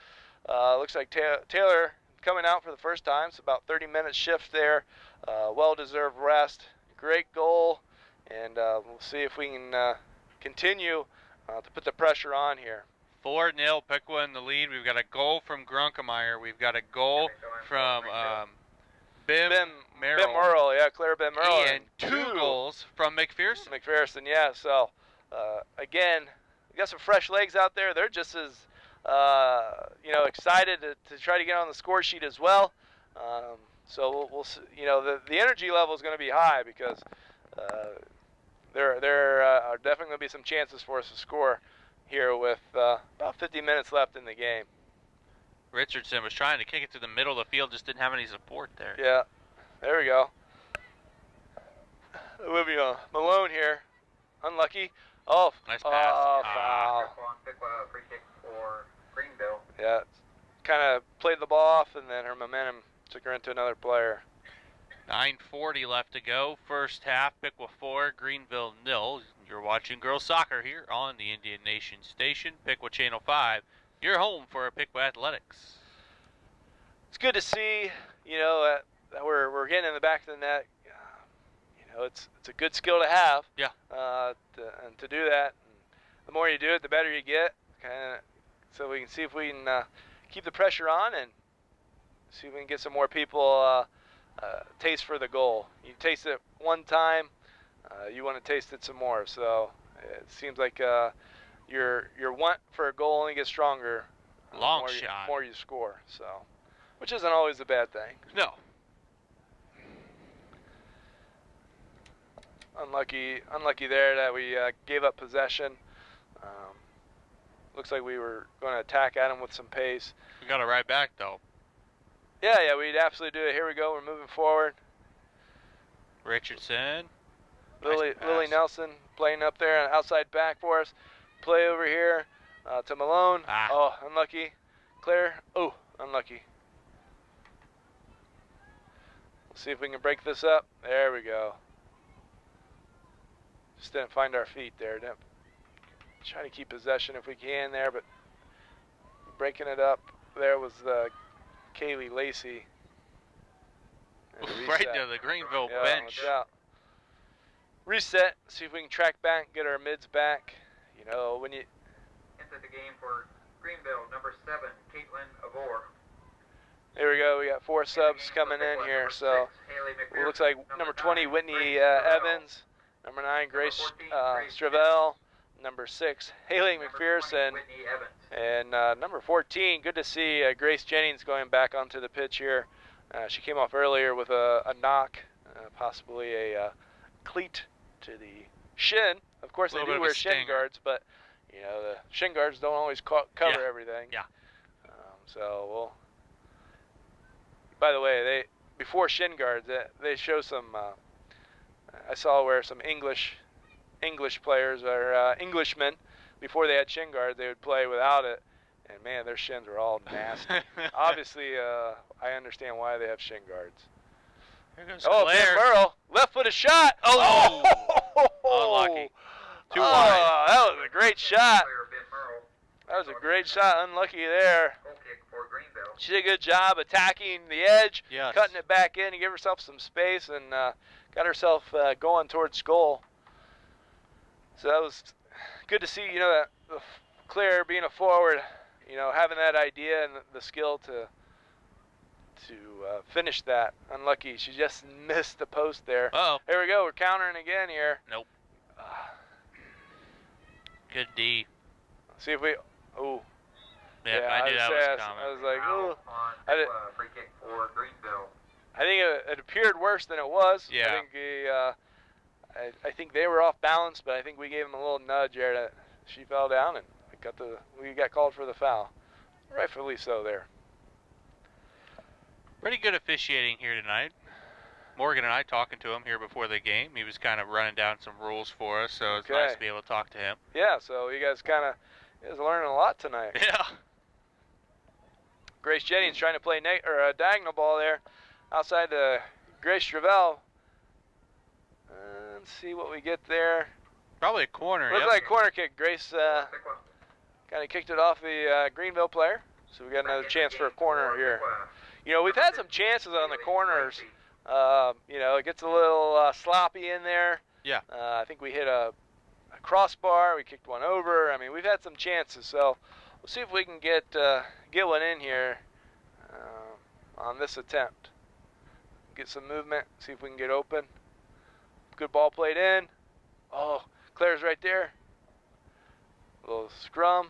looks like Taylor coming out for the first time. It's about 30-minute shift there. Well-deserved rest. Great goal, and we'll see if we can continue to put the pressure on here. 4-0, Piqua in the lead. We've got a goal from Grunkemeyer. We've got a goal from Bim Merle, yeah, Claire Bim Merle. And 2 goals from McPherson. McPherson, yeah. So, again, we got some fresh legs out there. They're just as, you know, excited to try to get on the score sheet as well. So we'll you know, the energy level is going to be high because there are definitely going to be some chances for us to score here with about 50 minutes left in the game. Richardson was trying to kick it to the middle of the field, just didn't have any support there. Yeah, there we go. Olivia Malone here, unlucky. Oh, nice pass. Oh, foul. Piqua, free kick for Greenville. Yeah, kind of played the ball off, and then her momentum took her into another player. 9:40 left to go. First half, Piqua 4, Greenville 0. You're watching girls soccer here on the Indian Nation Station, Piqua Channel 5. You're home for Piqua Athletics. It's good to see, you know, that we're getting in the back of the net. You know, it's a good skill to have. Yeah. And to do that, and the more you do it, the better you get. So we can see if we can keep the pressure on and see if we can get some more people taste for the goal. You taste it one time, you want to taste it some more. So it seems like your want for a goal only gets stronger. Long shot. More you score. So, which isn't always a bad thing. No. Unlucky there that we gave up possession. Looks like we were going to attack at him with some pace. We got it right back though. Yeah, we'd absolutely do it. Here we go. We're moving forward. Richardson. Lily Nelson playing up there on outside back for us. Play over here to Malone. Oh, unlucky. Claire. Oh, unlucky. We'll see if we can break this up. There we go. Just didn't find our feet there. Trying to keep possession if we can there, but breaking it up there was Kaylee Lacey. Right to the Greenville bench. Reset, see if we can track back, get our mids back. You know, when you... Into the game for Greenville, number 7, Caitlin Avor. There we go, we got 4 subs coming in here, so it looks like number 20, Whitney Evans, number 9, Grace Stravell, number 6, Haley McPherson, and number 14, good to see Grace Jennings going back onto the pitch here She came off earlier with a knock, possibly a cleat to the shin. Of course, they do wear shin guards, but you know the shin guards don't always cover everything. Yeah. So we'll. By the way, before shin guards, they show some. I saw where some English players or Englishmen, before they had shin guards, they would play without it, and man, their shins were all nasty. Obviously, I understand why they have shin guards. Here goes Ben Merle, left-footed shot. Oh, unlucky. Too wide. That was a great shot. That was a great shot. Unlucky there. She did a good job attacking the edge, cutting it back in to give herself some space, and got herself going towards goal. So that was good to see, you know, that Claire being a forward, you know, having that idea and the skill to finish that. Unlucky. She just missed the post there. Uh-oh. Here we go. We're countering again here. Nope. Good D. See if we... Ooh. Yeah, I knew that was coming. I was like, ooh. Free kick for Greenville. I think it appeared worse than it was. Yeah. I think they were off balance, but I think we gave them a little nudge there that she fell down, and we got called for the foul. Rightfully so there. Pretty good officiating here tonight. Morgan and I talking to him here before the game. He was kind of running down some rules for us, so it's nice to be able to talk to him. Yeah, so you guys learning a lot tonight. Yeah. Grace Jennings trying to play a diagonal ball there outside Grace Travell. Let's see what we get there. Probably a corner. Looks like a corner kick. Grace kind of kicked it off the Greenville player, so we got another chance for a corner here. You know, we've had some chances on the corners. You know, it gets a little sloppy in there. Yeah. I think we hit a crossbar. We kicked one over. I mean, we've had some chances, so we'll see if we can get one in here on this attempt. Get some movement. See if we can get open. Good ball played in. Oh, Claire's right there. A little scrum.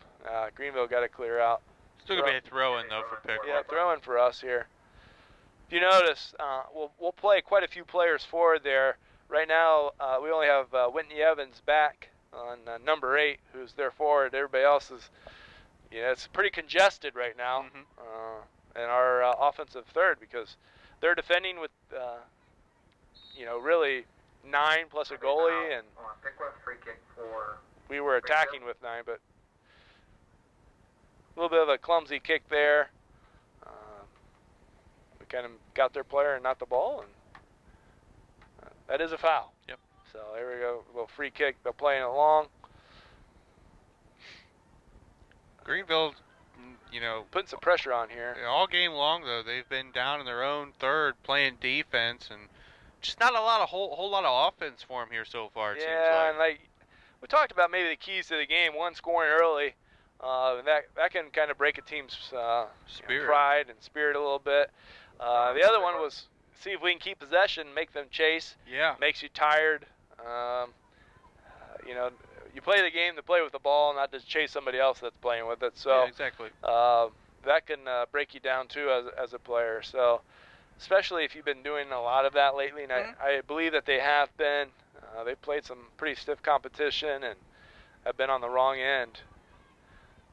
Greenville got to clear out. Still gonna be a throw-in though for Piqua. Yeah, throw-in for us here. If you notice, we'll play quite a few players forward there. Right now, we only have Whitney Evans back on number 8, who's their forward. Everybody else is, it's pretty congested right now. And our offensive third, because they're defending with, really 9 plus a goalie, and we were attacking with 9, but a little bit of a clumsy kick there. We kind of got their player and not the ball, and that is a foul. Yep. So there we go, a little free kick. They're playing it long. Greenville, putting some pressure on here. All game long though, they've been down in their own third, playing defense, and just not a whole lot of offense for them here so far. It seems like. And like we talked about, maybe the keys to the game: one, scoring early. That can kind of break a team's pride and spirit a little bit. The other one was see if we can keep possession, make them chase. Yeah. Makes you tired. You play the game to play with the ball, not to chase somebody else that's playing with it. So yeah, exactly. That can break you down too as a player. So especially if you've been doing a lot of that lately, and I believe that they have been. They've played some pretty stiff competition and have been on the wrong end.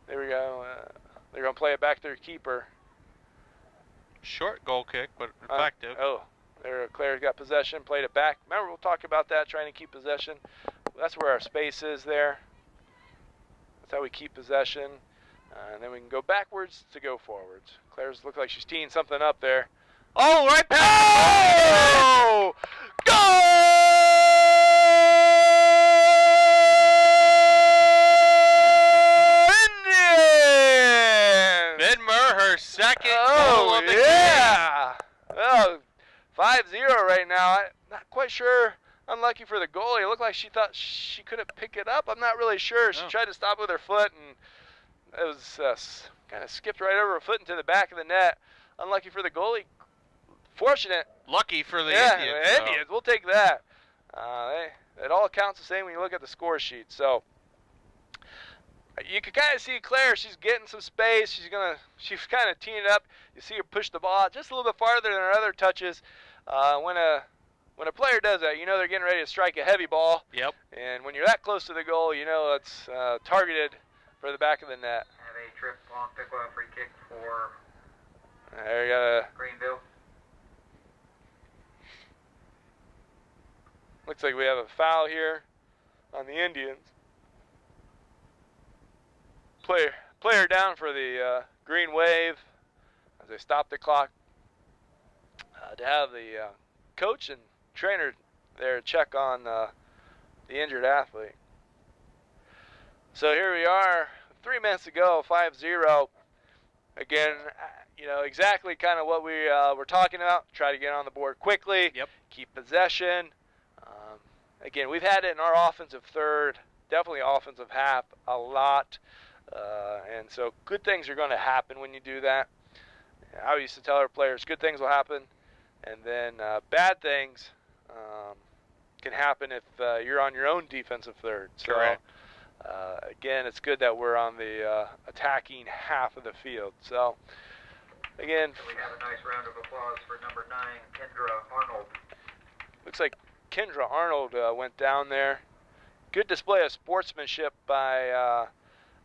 There we go. They're going to play it back to their keeper. Short goal kick, but effective. Claire's got possession, played it back. Remember, we'll talk about that, trying to keep possession. That's where our space is there. That's how we keep possession. And then we can go backwards to go forwards. Claire's look like she's teeing something up there. Oh, right past! Oh! Goal! Second goal of the game. Well, 5-0 right now. I'm not quite sure. Unlucky for the goalie. It looked like she thought she couldn't pick it up. I'm not really sure. She tried to stop with her foot, and it was kind of skipped right over her foot into the back of the net. Unlucky for the goalie. Fortunate. Lucky for the Indians. Indians. We'll take that. It all counts the same when you look at the score sheet. So You can kind of see Claire. She's getting some space. She's kind of teeing it up. You see her push the ball out just a little bit farther than her other touches. When a player does that, you know they're getting ready to strike a heavy ball. Yep. And when you're that close to the goal, you know it's targeted for the back of the net. Have a trip on Piqua, free kick for There you go. Greenville. Looks like we have a foul here on the Indians. Player down for the Green Wave as they stop the clock to have the coach and trainer there check on the injured athlete. So here we are, 3 minutes to go, 5-0. Again, you know, exactly kind of what we were talking about. Try to get on the board quickly. Yep. Keep possession. Again, we've had it in our offensive third, definitely offensive half, a lot. And so good things are going to happen when you do that. I used to tell our players, good things will happen. And then bad things can happen if you're on your own defensive third. So, correct. Again, it's good that we're on the attacking half of the field. So, again, We have a nice round of applause for number 9, Kendra Arnold. looks like Kendra Arnold went down there. Good display of sportsmanship by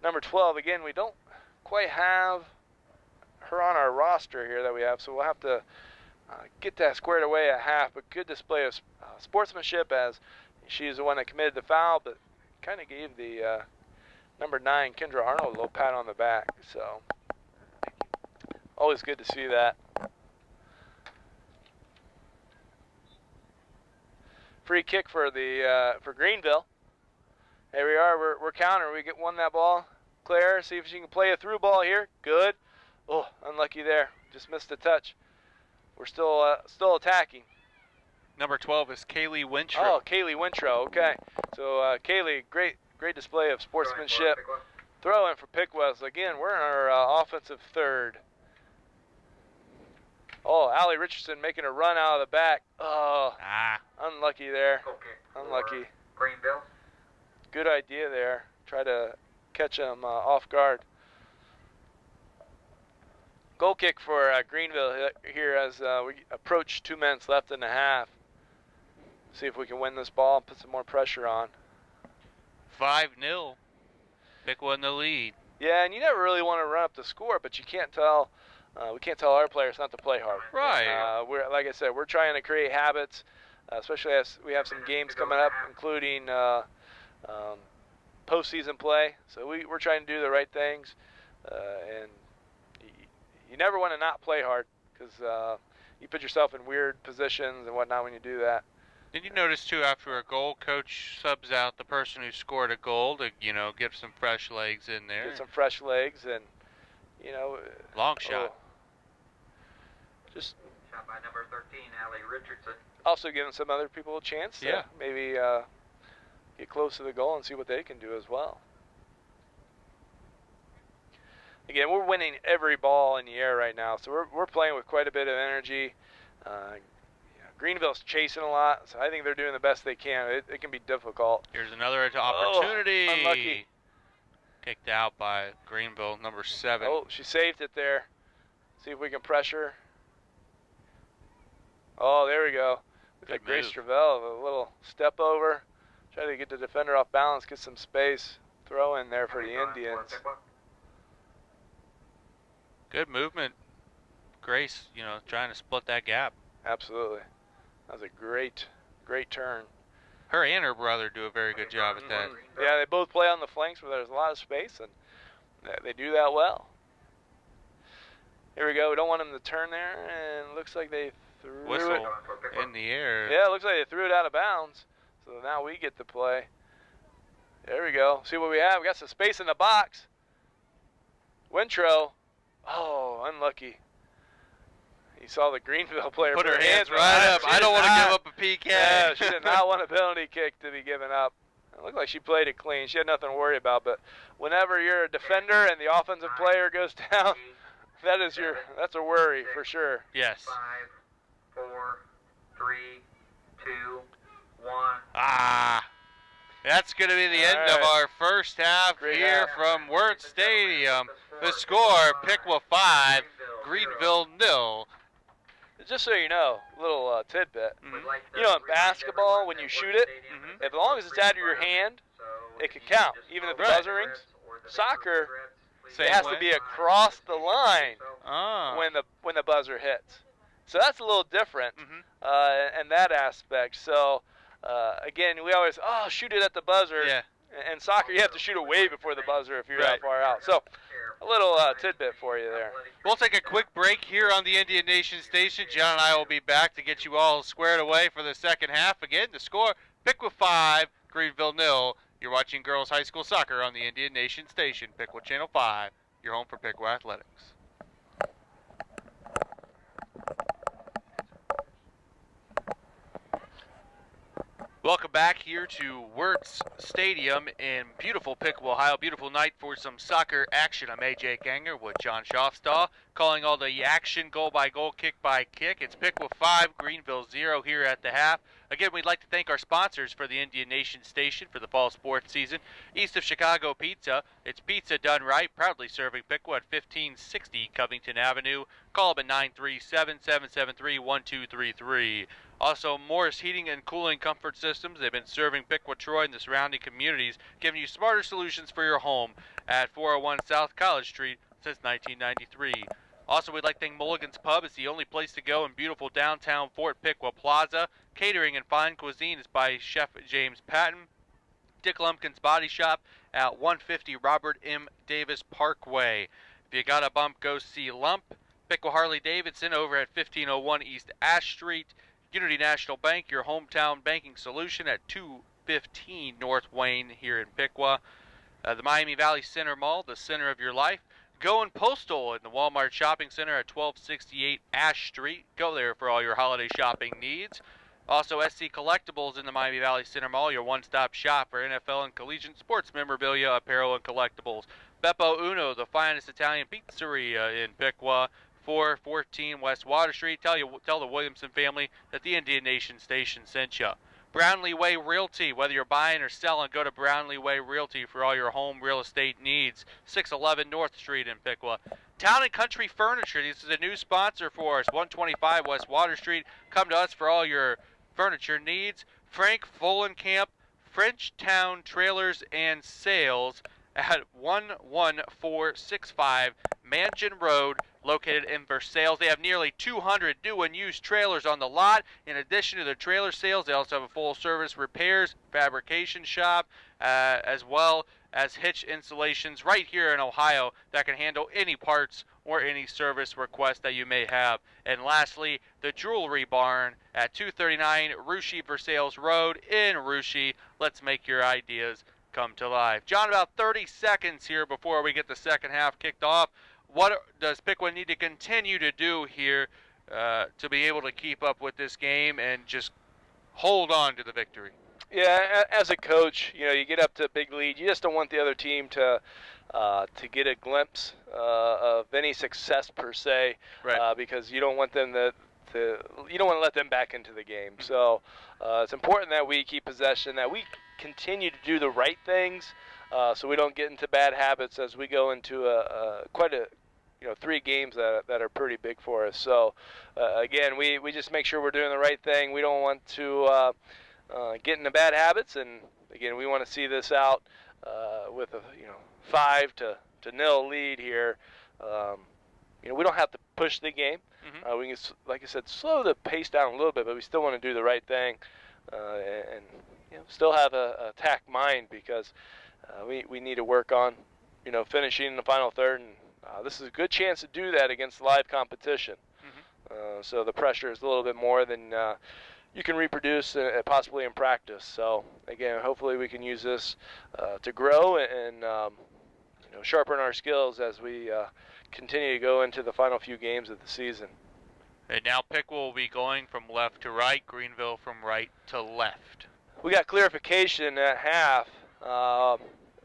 number 12. Again, we don't quite have her on our roster here that we have, so we'll have to get that squared away at half. But good display of sportsmanship as she's the one that committed the foul, but kind of gave the number 9, Kendra Arnold, a little pat on the back. So always good to see that. Free kick for the for Greenville. There we are. We're countering. We won that ball. Claire, see if she can play a through ball here. Good. Oh, unlucky there. Just missed a touch. We're still attacking. Number 12 is Kaylee Wintrow. Oh, Kaylee Wintrow. Okay. So Kaylee, great display of sportsmanship. Throw in for Piqua. Again, we're in our offensive third. Oh, Allie Richardson making a run out of the back. Oh, unlucky there. Unlucky. Greenville. Good idea there. Try to catch him off guard. Goal kick for Greenville here as we approach 2 minutes left in the half. See if we can win this ball and put some more pressure on. 5-0. Piqua in the lead. Yeah, and you never really want to run up the score, but you can't tell. We can't tell our players not to play hard. Right. We're, like I said, we're trying to create habits, especially as we have some games coming up, including postseason play. So we're trying to do the right things, and you never want to not play hard because you put yourself in weird positions and whatnot when you do that. Did you notice too, after a goal, coach subs out the person who scored a goal to, you know, get some fresh legs in there? Get some fresh legs and, you know. Long shot. Just Shot by number 13, Allie Richardson. also giving some other people a chance to maybe get close to the goal and see what they can do as well. Again, we're winning every ball in the air right now, so we're playing with quite a bit of energy. Greenville's chasing a lot, so I think they're doing the best they can. It can be difficult. Here's another opportunity. Oh, unlucky. Kicked out by Greenville, number 7. Oh, she saved it there. See if we can pressure. Oh, there we go. Looks like Grace Travell, a little step over. Try to get the defender off balance, get some space. Throw in there for the Indians. Good movement. Grace, you know, trying to split that gap. Absolutely. That was a great turn. Her and her brother do a very good job at that. Yeah, they both play on the flanks where there's a lot of space, and they do that well. Here we go. We don't want them to turn there, and looks like they threw Whistle it in the air. Yeah, it looks like they threw it out of bounds. So now we get to play. There we go. See what we have. We got some space in the box. Wintrow. Oh, unlucky. You saw the Greenville player put her hands right up. I don't want to give up a PK. Yeah, she did not want a penalty kick to be given up. It looked like she played it clean. She had nothing to worry about. But whenever you're a defender and the offensive player goes down, that's a worry for sure. Yes. 5, 4, 3, 2, 1. That's going to be the end of our first half here from Wirtz Stadium. The score, Piqua 5, Greenville 0. Just so you know, a little tidbit. You know, in basketball, when you shoot it, as long as it's out of your hand, it can count, even if the buzzer rings. Soccer, it has to be across the line when the buzzer hits. So that's a little different in that aspect. So, again, we always, shoot it at the buzzer. Yeah. And soccer, you have to shoot it way before the buzzer if you're that far out. So, a little tidbit for you there. We'll take a quick break here on the Indian Nation Station. John and I will be back to get you all squared away for the second half. Again, the score, Piqua 5, Greenville 0. You're watching girls high school soccer on the Indian Nation Station, Piqua Channel 5. Your home for Piqua Athletics. Welcome back here to Wirtz Stadium in beautiful Piqua, Ohio. Beautiful night for some soccer action. I'm AJ Ganger with John Schaufstahl, calling all the action goal by goal, kick by kick. It's Piqua 5, Greenville 0 here at the half. Again, we'd like to thank our sponsors for the Indian Nation Station for the fall sports season. East of Chicago Pizza. It's pizza done right, proudly serving Piqua at 1560 Covington Avenue. Call them at 937-773-1233. Also, Morris Heating and Cooling Comfort Systems. They've been serving Piqua, Troy, and the surrounding communities, giving you smarter solutions for your home at 401 South College Street since 1993. Also, we'd like to thank Mulligan's Pub. It's the only place to go in beautiful downtown Fort Piqua Plaza. Catering and fine cuisine is by Chef James Patton. Dick Lumpkin's Body Shop at 150 Robert M. Davis Parkway. If you got a bump, go see Lump. Piqua Harley-Davidson over at 1501 East Ash Street. Unity National Bank, your hometown banking solution at 215 North Wayne here in Piqua. The Miami Valley Center Mall, the center of your life. Going Postal in the Walmart Shopping Center at 1268 Ash Street. Go there for all your holiday shopping needs. Also, SC Collectibles in the Miami Valley Center Mall, your one-stop shop for NFL and collegiate sports memorabilia, apparel, and collectibles. Beppo Uno, the finest Italian pizzeria in Piqua. 414 West Water Street. Tell the Williamson family that the Indian Nation Station sent you. Brownlee Way Realty. Whether you're buying or selling, go to Brownlee Way Realty for all your home real estate needs. 611 North Street in Piqua. Town and Country Furniture. This is a new sponsor for us. 125 West Water Street. Come to us for all your furniture needs. Frank Folenkamp, Frenchtown Trailers and Sales at 11465 Mansion Road, located in Versailles. They have nearly 200 new and used trailers on the lot. In addition to the trailer sales, they also have a full-service repairs, fabrication shop, as well as hitch installations right here in Ohio that can handle any parts or any service request that you may have. And lastly, the Jewelry Barn at 239 Russia Versailles Road in Russia. Let's make your ideas come to life. John, about 30 seconds here before we get the second half kicked off. What does Piqua need to continue to do here to be able to keep up with this game and just hold on to the victory? Yeah, as a coach, you know, you get up to a big lead. You just don't want the other team to get a glimpse of any success per se, right. Because you don't want them you don't want to let them back into the game. So it's important that we keep possession, that we continue to do the right things, so we don't get into bad habits as we go into quite a 3 games that are pretty big for us. So again, we just make sure we're doing the right thing. We don't want to get into bad habits, and again, we want to see this out with a 5-0 lead here. We don't have to push the game. We can, like I said, slow the pace down a little bit, but we still want to do the right thing and still have a attack mind, because we need to work on finishing in the final third, and this is a good chance to do that against live competition. So the pressure is a little bit more than you can reproduce possibly in practice. So again, hopefully we can use this to grow and sharpen our skills as we continue to go into the final few games of the season. And now Piqua will be going from left to right, Greenville from right to left. We got clarification at half.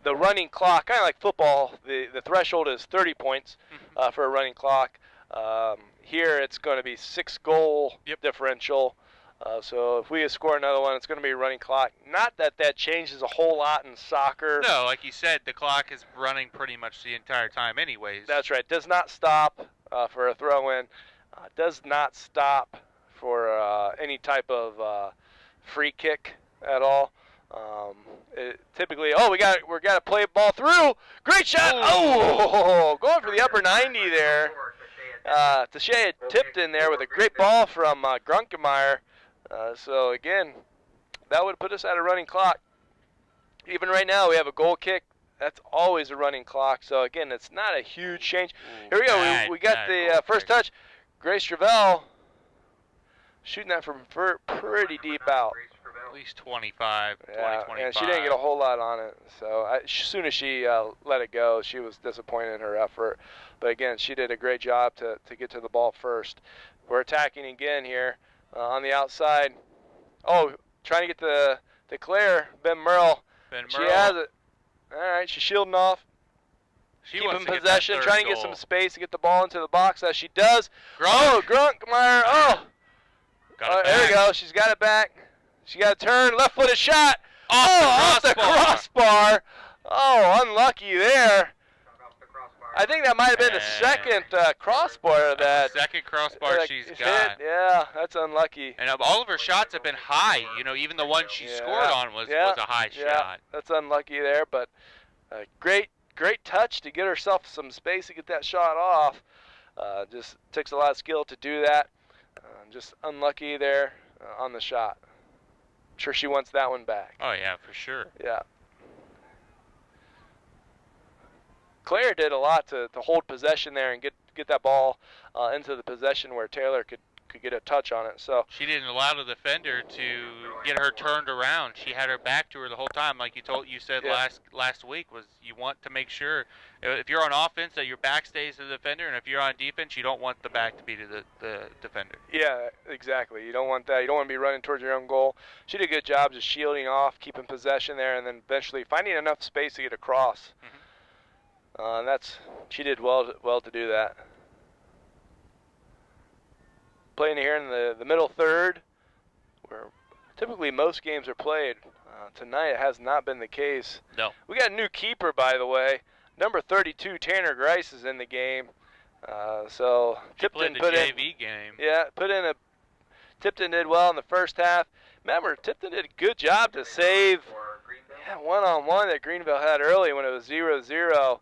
The running clock, kind of like football, the threshold is 30 points for a running clock. Here it's going to be 6-goal differential. So if we score another one, it's going to be a running clock. Not that that changes a whole lot in soccer. No, like you said, the clock is running pretty much the entire time anyways. That's right. Does not stop for a throw-in. Does not stop for any type of free kick at all. Typically, we got to play ball through. Great shot! Oh, going for the upper 90 there. Taché had tipped in there with a great ball from Grunkemeyer. So again, that would put us at a running clock. Even right now, we have a goal kick. That's always a running clock. So again, it's not a huge change. Here we go. We got the first touch. Grace Travell shooting that from pretty deep out. At least 25, 25. And she didn't get a whole lot on it. So as soon as she let it go, she was disappointed in her effort. But again, she did a great job to get to the ball first. We're attacking again here on the outside. Oh, trying to get to Claire. Ben Merle. She has it. All right, she's shielding off. Keeping possession, trying to get some space to get the ball into the box as she does. Grunkemeyer. There we go. She's got it back. She got a turn, left-footed shot. Off the crossbar. Oh, unlucky there. I think that might have been the second crossbar that. Second crossbar she's got. Yeah, that's unlucky. And all of her shots have been high. You know, even the one she scored on was a high shot. That's unlucky there, but great touch to get herself some space to get that shot off. Just takes a lot of skill to do that. Just unlucky there on the shot. I'm sure she wants that one back. Oh, yeah, for sure. Yeah. Claire did a lot to hold possession there and get that ball into the possession where Taylor could get a touch on it. So she didn't allow the defender to get her turned around. She had her back to her the whole time, like you said last week. Was you want to make sure if you're on offense that your back stays to the defender, and if you're on defense, you don't want the back to be to the defender. Yeah, exactly. You don't want that. You don't want to be running towards your own goal. She did a good job just shielding off, keeping possession there, and then eventually finding enough space to get across. And she did well to do that. Playing here in the middle third, where typically most games are played. Tonight it has not been the case. No. We got a new keeper, by the way. Number 32, Tanner Grice, is in the game. So Tipton put in the JV game. Yeah, Tipton did well in the first half. Remember, Tipton did a good job to save one-on-one that Greenville had early when it was 0-0.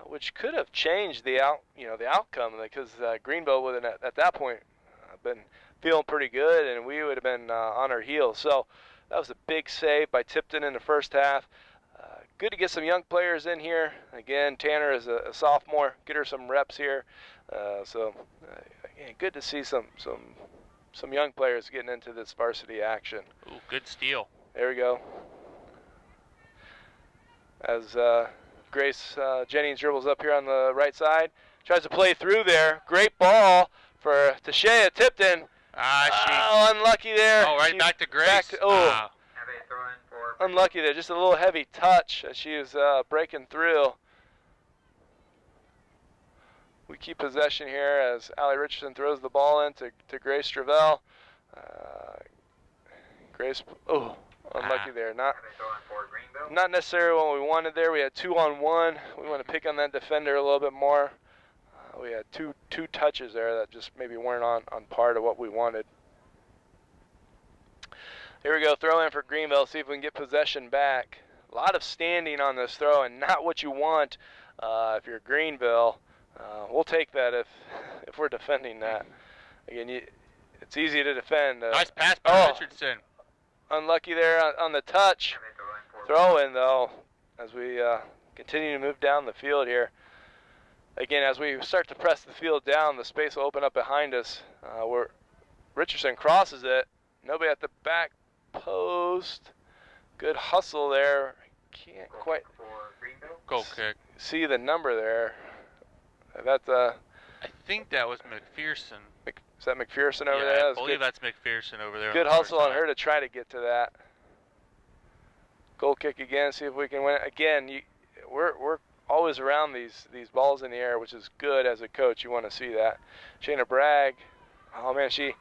Which could have changed the outcome, because Greenville would have at that point been feeling pretty good, and we would have been on our heels. So that was a big save by Tipton in the first half. Good to get some young players in here. Again, Tanner is a sophomore. Get her some reps here. Again, good to see some young players getting into this varsity action. Ooh, good steal. There we go. As Grace Jennings dribbles up here on the right side. Tries to play through there. Great ball for Taché Tipton. Unlucky there. Oh, right back to Grace. Unlucky there. Just a little heavy touch as she was breaking through. We keep possession here as Allie Richardson throws the ball in to Grace Travell. Grace, unlucky there. Not necessarily what we wanted there. We had 2-on-1. We want to pick on that defender a little bit more. We had two touches there that just maybe weren't on par to what we wanted. Here we go, throw in for Greenville, see if we can get possession back. A lot of standing on this throw, and not what you want if you're Greenville. We'll take that if we're defending that. Again, it's easy to defend. Nice pass by Richardson. Unlucky there on the touch. Throw in, though, as we continue to move down the field here. Again, as we start to press the field down, the space will open up behind us where Richardson crosses it. Nobody at the back post. Good hustle there. Can't quite see the number there. That's I think that was McPherson. Is that McPherson over there? I believe that's McPherson over there. Good hustle on her to try to get to that. Goal kick again, see if we can win it. Again, we're always around these balls in the air, which is good as a coach. You want to see that. Shayna Bragg Oh, man, she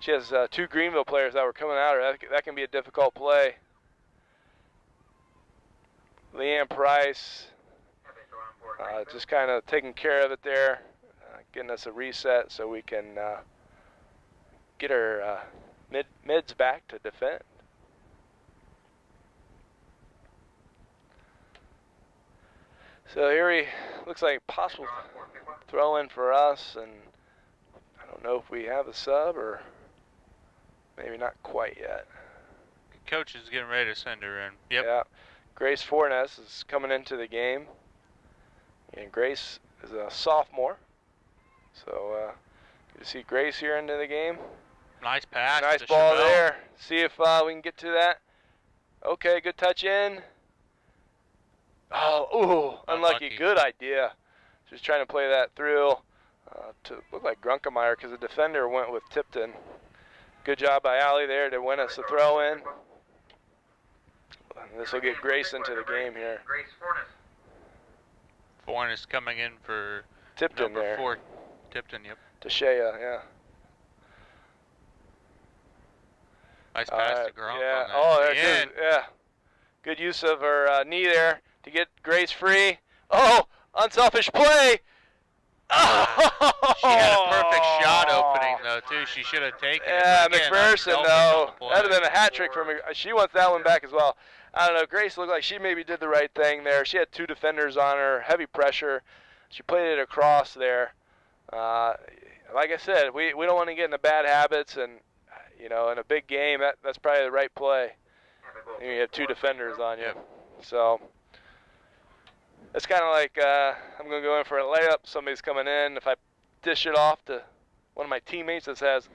has 2 Greenville players that were coming at her. That can be a difficult play. Leanne Price just kind of taking care of it there, getting us a reset so we can get our mids back to defend. So here he looks like possible throw in for us, and I don't know if we have a sub or maybe not quite yet. Coach is getting ready to send her in. Yep. Yeah. Grace Fornes is coming into the game, and Grace is a sophomore. So good to see Grace here into the game. Nice pass. Nice to ball Chevelle. there. See if we can get to that. Okay, good touch in. Oh, ooh, unlucky. Good idea. Just trying to play that through to look like Grunkemeyer because the defender went with Tipton. Good job by Allie there to win us a throw in. This will get Grace into the game here. Grace Fornes. Fornes coming in for Tipton number there. 4. Tipton, yep. To Shea, yeah. Nice pass to Gronk yeah. on that. Oh, there, yeah. Good use of her knee there to get Grace free. Oh, unselfish play. Oh! She had a perfect shot opening, though, too. She should have taken it. Yeah, Again, McPherson, though. play. That would have been a hat trick for me. She wants that one back as well. I don't know. Grace looked like she maybe did the right thing there. She had 2 defenders on her, heavy pressure. She played it across there. Like I said, we don't want to get into bad habits, and you know, in a big game, that's probably the right play. You have 2 defenders on you, so it's kind of like I'm going to go in for a layup. Somebody's coming in. If I dish it off to one of my teammates that has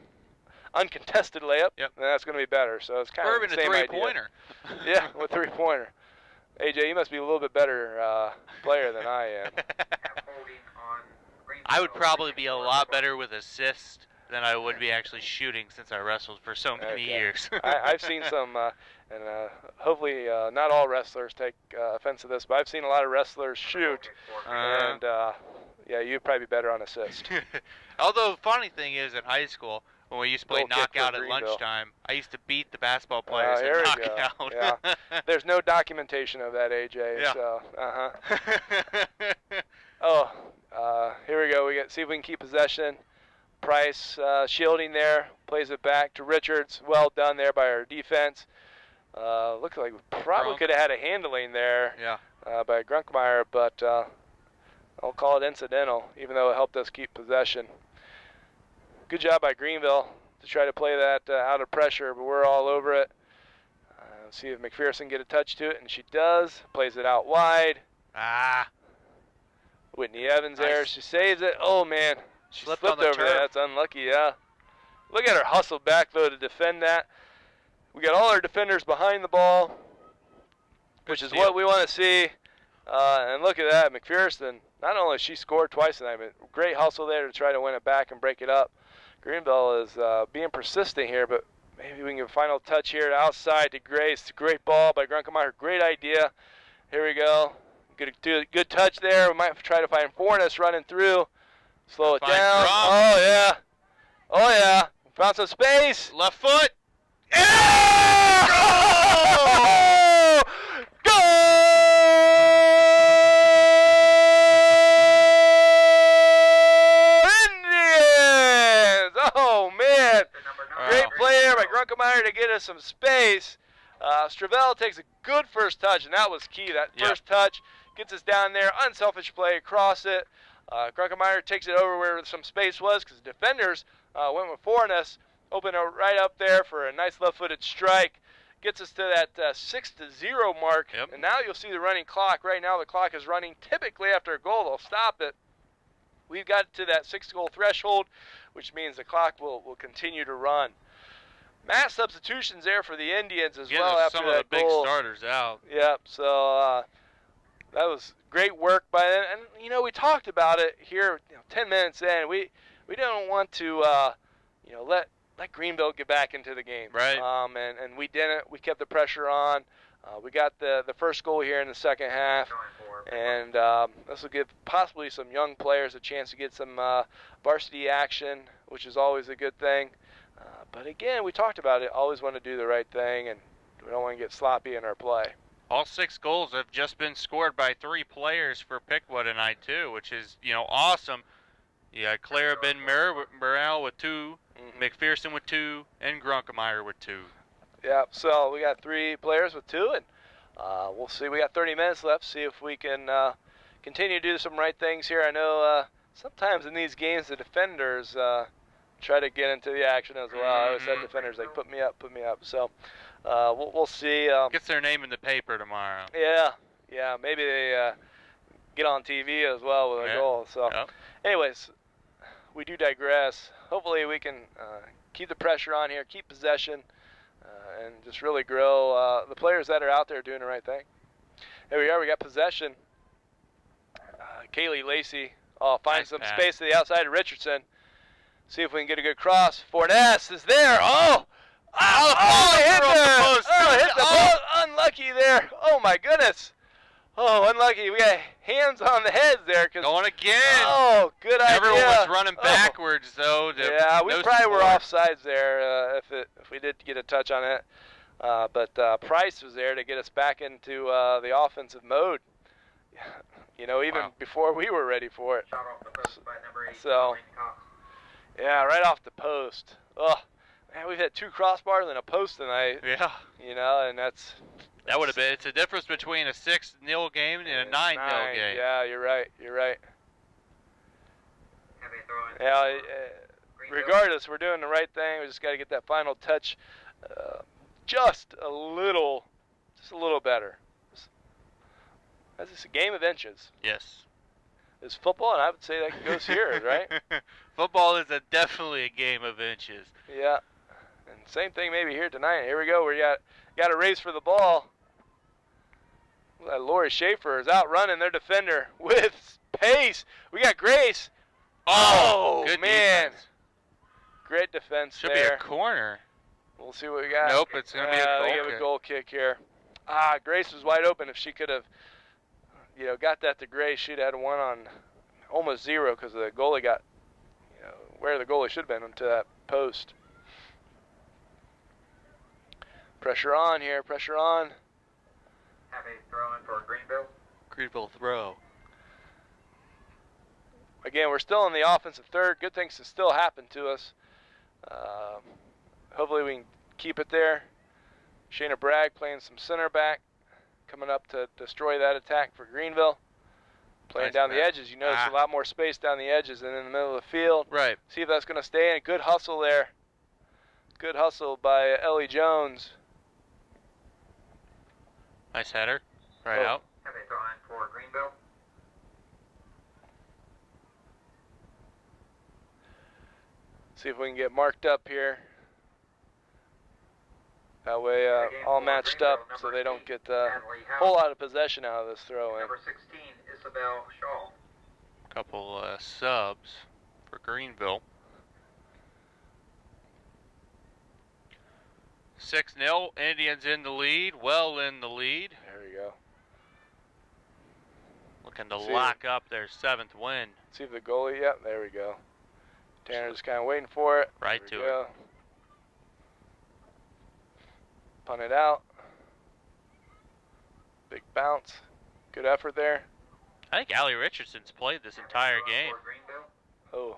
uncontested layup, then that's going to be better. So it's kind of the same idea. Three-pointer. Yeah, with 3-pointer. AJ, you must be a little bit better player than I am. I would probably be a lot better with assist than I would be actually shooting since I wrestled for so many years. I've seen some, and hopefully not all wrestlers take offense to this, but I've seen a lot of wrestlers shoot, and yeah, you'd probably be better on assist. Although the funny thing is, in high school, when we used to play knockout at Greenville. lunchtime, I used to beat the basketball players Here in we go. knockout. Yeah. There's no documentation of that, AJ. Yeah. So, Oh, here we go. See if we can keep possession. Price shielding there, plays it back to Richards. Well done there by our defense. Looks like we probably could have had a handling there by Grunkemeyer, but I'll call it incidental, even though it helped us keep possession. Good job by Greenville to try to play that out of pressure, but we're all over it. See if McPherson can get a touch to it, and she does. Plays it out wide. Whitney Evans there. She saves it. Oh, man. She slipped on the over there. That's unlucky, yeah. Look at her hustle back, though, to defend that. We got all our defenders behind the ball, which is what we want to see. And look at that. McPherson, not only she scored twice tonight, but great hustle there to try to win it back and break it up. Greenville is being persistent here, but maybe we can get a final touch here outside to Grace. Great ball by Grunkemeyer. Great idea. Here we go. Good touch there. We might try to find Fornes running through. Slow it down. Oh, yeah. Oh, yeah. Found some space. Left foot. Yeah! Go! Indians! Oh, man. Great play there by Grunkemeyer to get us some space. Stravell takes a good first touch, and that was key. That first touch gets us down there. Unselfish play across it. Grunkemeyer takes it over where some space was because the defenders went with Fornes. Open it right up there for a nice left-footed strike. Gets us to that 6-0 mark. And now you'll see the running clock. Right now the clock is running. Typically after a goal, they'll stop it. We've got to that 6-goal threshold, which means the clock will continue to run. Mass substitutions there for the Indians as well after that goal. Some of the big starters out. Yep, so that was great work by them. And, you know, we talked about it here 10 minutes in. We don't want to, let Greenville get back into the game. Right. And we didn't. We kept the pressure on. We got the first goal here in the second half, and this will give possibly some young players a chance to get some varsity action, which is always a good thing. But again, we talked about it, always want to do the right thing, and we don't want to get sloppy in our play. All 6 goals have just been scored by 3 players for Piqua tonight too, which is, you know, awesome. You got Clara Ben Morale with 2, McPherson with 2, and Grunkemeyer with 2. Yeah, so we got 3 players with 2, and we'll see. We got 30 minutes left, see if we can continue to do some right things here. I know sometimes in these games the defenders try to get into the action as well. I always have defenders like, put me up. So we'll see. Gets their name in the paper tomorrow. Yeah, maybe they get on TV as well with a goal. So anyways, we do digress. Hopefully we can keep the pressure on here, keep possession, and just really grow the players that are out there doing the right thing. There we are. We got possession. Kaylee Lacey finds some space to the outside of Richardson. See if we can get a good cross. Fornes is there. Hit the post. Unlucky there. Oh my goodness. Oh, unlucky. We got hands on the heads there. Going again. Oh, good idea. Everyone was running backwards though. Yeah, we probably were offsides there if we did get a touch on it. But Price was there to get us back into the offensive mode. You know, even before we were ready for it. Shot off the post by number 8. So, yeah, right off the post. Oh, man, we've had 2 crossbars and a post tonight. Yeah. You know, and that would have been. It's a difference between a 6-0 game and a 9-0 game. Yeah, you're right. Yeah, regardless, we're doing the right thing. We just got to get that final touch just a little better. It's a game of inches. Yes. It's football, and I would say that goes here, right? Football is definitely a game of inches. Yeah. And same thing maybe here tonight. Here we go. We got a race for the ball. Lori Schaefer is outrunning their defender with pace. We got Grace. Oh good man. Defense. Great defense Should there. be a corner. We'll see what we got. Nope, it's going to be a goal kick. They have a goal kick here. Grace was wide open. If she could have, got that to Grace, she'd had one on almost 0 because the goalie got, where the goalie should have been into that post. Pressure on here, pressure on. Have a throw in for Greenville. Greenville throw. Again, we're still in the offensive third. Good things can still happen to us. Hopefully we can keep it there. Shayna Bragg playing some center back, coming up to destroy that attack for Greenville. Playing down the edges. You notice a lot more space down the edges than in the middle of the field. Right. See if that's going to stay in. Good hustle there. Good hustle by Ellie Jones. Nice header. Right out. Have a throw in for Greenville. See if we can get marked up here. That way, all matched up so they don't get a whole lot of possession out of this throw in. Number 16, Isabel Shaw. Couple subs for Greenville. 6-0. Indians in the lead. Well in the lead. There we go. Looking to lock up their 7th win. See if the goalie, yep, there we go. Tanner's kind of waiting for it. Right to it. Punt it out. Big bounce. Good effort there. I think Allie Richardson's played this entire game. Oh.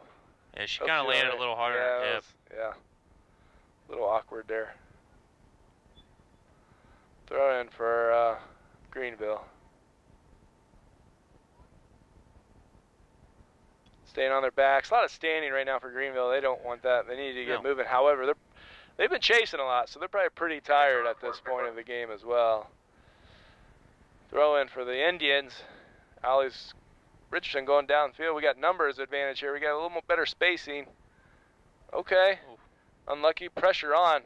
Yeah, she kind of landed a little harder on her hip. Yeah. A little awkward there. Throw in for Greenville. Staying on their backs. A lot of standing right now for Greenville. They don't want that. They need to get moving. However, they've been chasing a lot, so they're probably pretty tired at this point of the game as well. Throw in for the Indians. Allie's Richardson going downfield. We got numbers advantage here. We got a little more better spacing. Okay. Unlucky. Pressure on.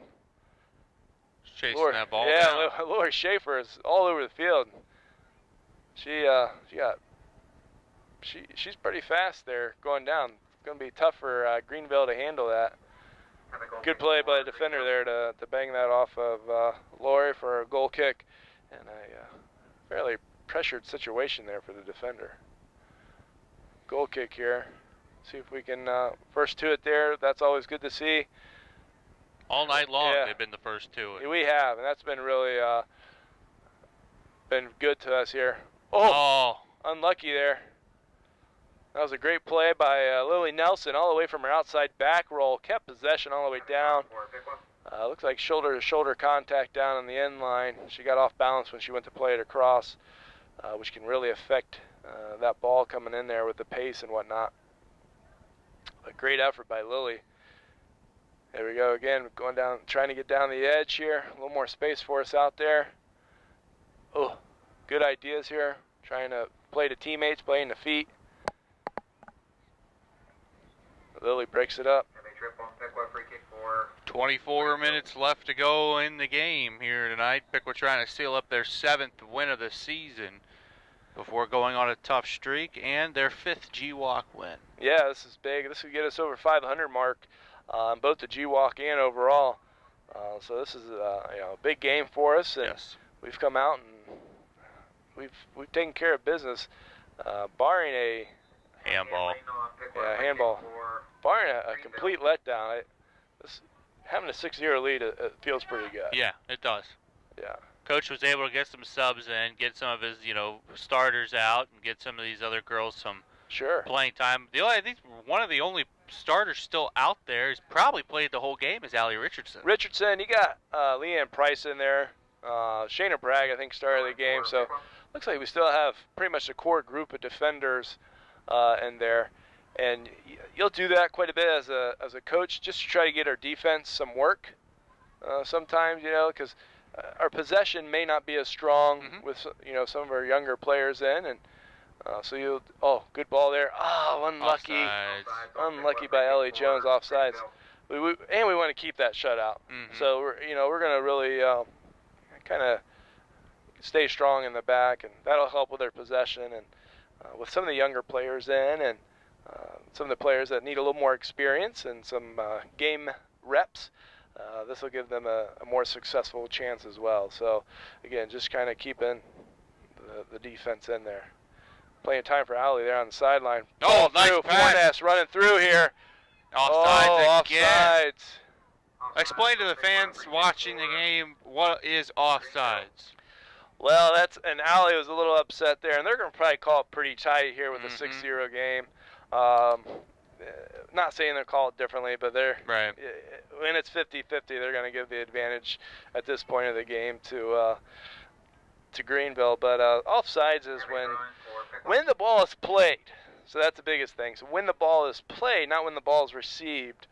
Chasing that ball down. Lori Schaefer is all over the field. She's pretty fast there going down. It's going to be tough for Greenville to handle that. Good play by the defender there to bang that off of Lori for a goal kick. And a fairly pressured situation there for the defender. Goal kick here. See if we can first to it there. That's always good to see. All night long, Yeah. they've been the first to it. We have, and that's been really been good to us here. Oh, Unlucky there. That was a great play by Lily Nelson, all the way from her outside back roll. Kept possession all the way down. Looks like shoulder-to-shoulder contact down on the end line. She got off balance when she went to play it across, which can really affect that ball coming in there with the pace and whatnot. A great effort by Lily. There we go again, going down, trying to get down the edge here. A little more space for us out there. Oh, good ideas here. Trying to play to teammates, playing the feet. Lily breaks it up. 24 minutes left to go in the game here tonight. Piqua trying to seal up their 7th win of the season before going on a tough streak, and their 5th GWalk win. Yeah, this is big. This would get us over 500 mark on both the GWalk and overall. So this is a big game for us, and Yes. we've come out and we've taken care of business, barring a Handball. handball. Barring a complete letdown. Having a 6-0 lead, it feels pretty good. Yeah, it does. Yeah. Coach was able to get some subs in, get some of his, starters out, and get some of these other girls some Sure. playing time. I think one of the only starters still out there who's probably played the whole game is Allie Richardson. Richardson, you got Leanne Price in there. Shayna Bragg, I think, started the game. So looks like we still have pretty much a core group of defenders in there. And you'll do that quite a bit as a coach, just to try to get our defense some work. Sometimes, because our possession may not be as strong with some of our younger players in, and so good ball there. Unlucky, Offsides. unlucky by Ellie Jones, offsides. We want to keep that shutout. So we're gonna really kind of stay strong in the back, and that'll help with their possession and with some of the younger players in, and some of the players that need a little more experience and some game reps. This will give them a more successful chance as well. So again, just kind of keeping the defense in there. Playing time for Allie there on the sideline. Oh, nice pass. Fornes running through here. Offsides again. Offsides. Explain to the fans watching the game what is offsides. Well, and Allie was a little upset there, and they're going to probably call it pretty tight here with a 6-0 game. Not saying they'll call it differently, but Right. When it's 50-50, they're going to give the advantage at this point of the game to Greenville. But offsides is when the ball is played. So that's the biggest thing. So when the ball is played, not when the ball is received.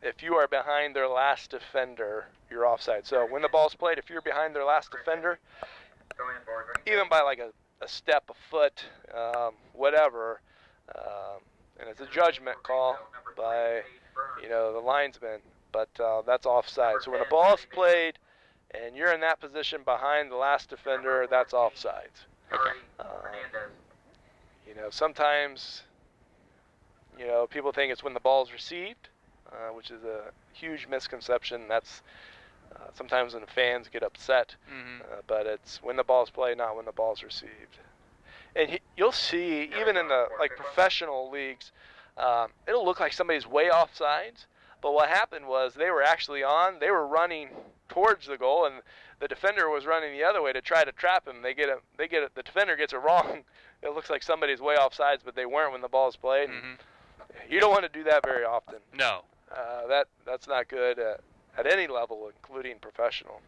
If you are behind their last defender, you're offside. So when the ball's played, if you're behind their last defender, even by like a step, a foot, whatever, and it's a judgment call by the linesman, but that's offside. So when the ball's played and you're in that position behind the last defender, that's offsides. Okay. Sometimes people think it's when the ball's received, which is a huge misconception. That's sometimes when the fans get upset, but it's when the ball's played, not when the ball's received. And you'll see, even in the professional leagues, it'll look like somebody's way offsides, but what happened was they were actually they were running towards the goal, and the defender was running the other way to try to trap him. The defender gets it wrong. It looks like somebody's way offsides, but they weren't when the ball's played. You don't want to do that very often. No. That's not good at any level, including professional.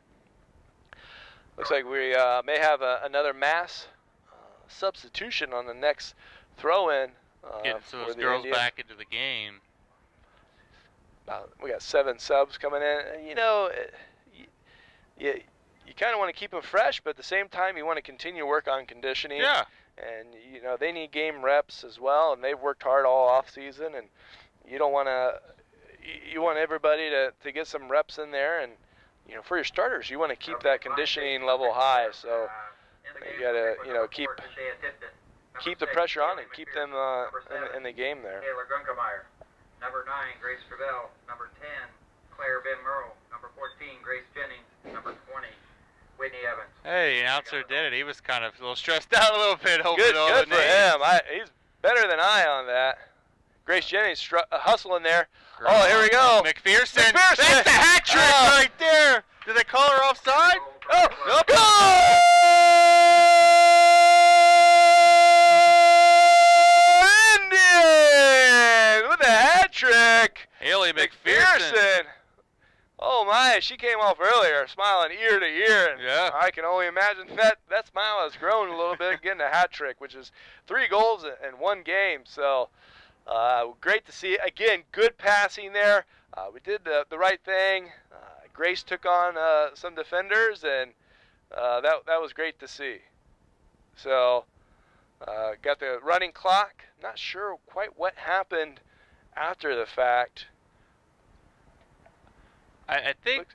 Looks like we may have another mass substitution on the next throw-in. Getting some of those girls back into the game. We got 7 subs coming in. You kind of want to keep them fresh, but at the same time, you want to continue work on conditioning. Yeah. And they need game reps as well, and they've worked hard all off season, and you don't want to. You want everybody to get some reps in there, and for your starters, you want to keep that conditioning level high. So you got to keep the pressure on and keep them in the game there. Taylor Gunkemeyer. Number 9, Grace Gravel. Number 10, Claire Ben Merle. Number 14, Grace Jennings. Number 20, Whitney Evans. Hey, the announcer did it. He was kind of a little stressed out a little bit. Good for him. He's better than I on that. Grace Jennings hustling there. Oh, here we go. McPherson. That's the hat trick right there. Did they call her offside? Oh, nope. Goal! Indian with a hat trick. Haley McPherson. Oh my, she came off earlier, smiling ear to ear. And yeah. I can only imagine that smile has grown a little bit, getting a hat trick, which is 3 goals in 1 game. So great to see. Again, good passing there. We did the right thing. Grace took on some defenders, and that was great to see. So got the running clock. Not sure quite what happened after the fact. I think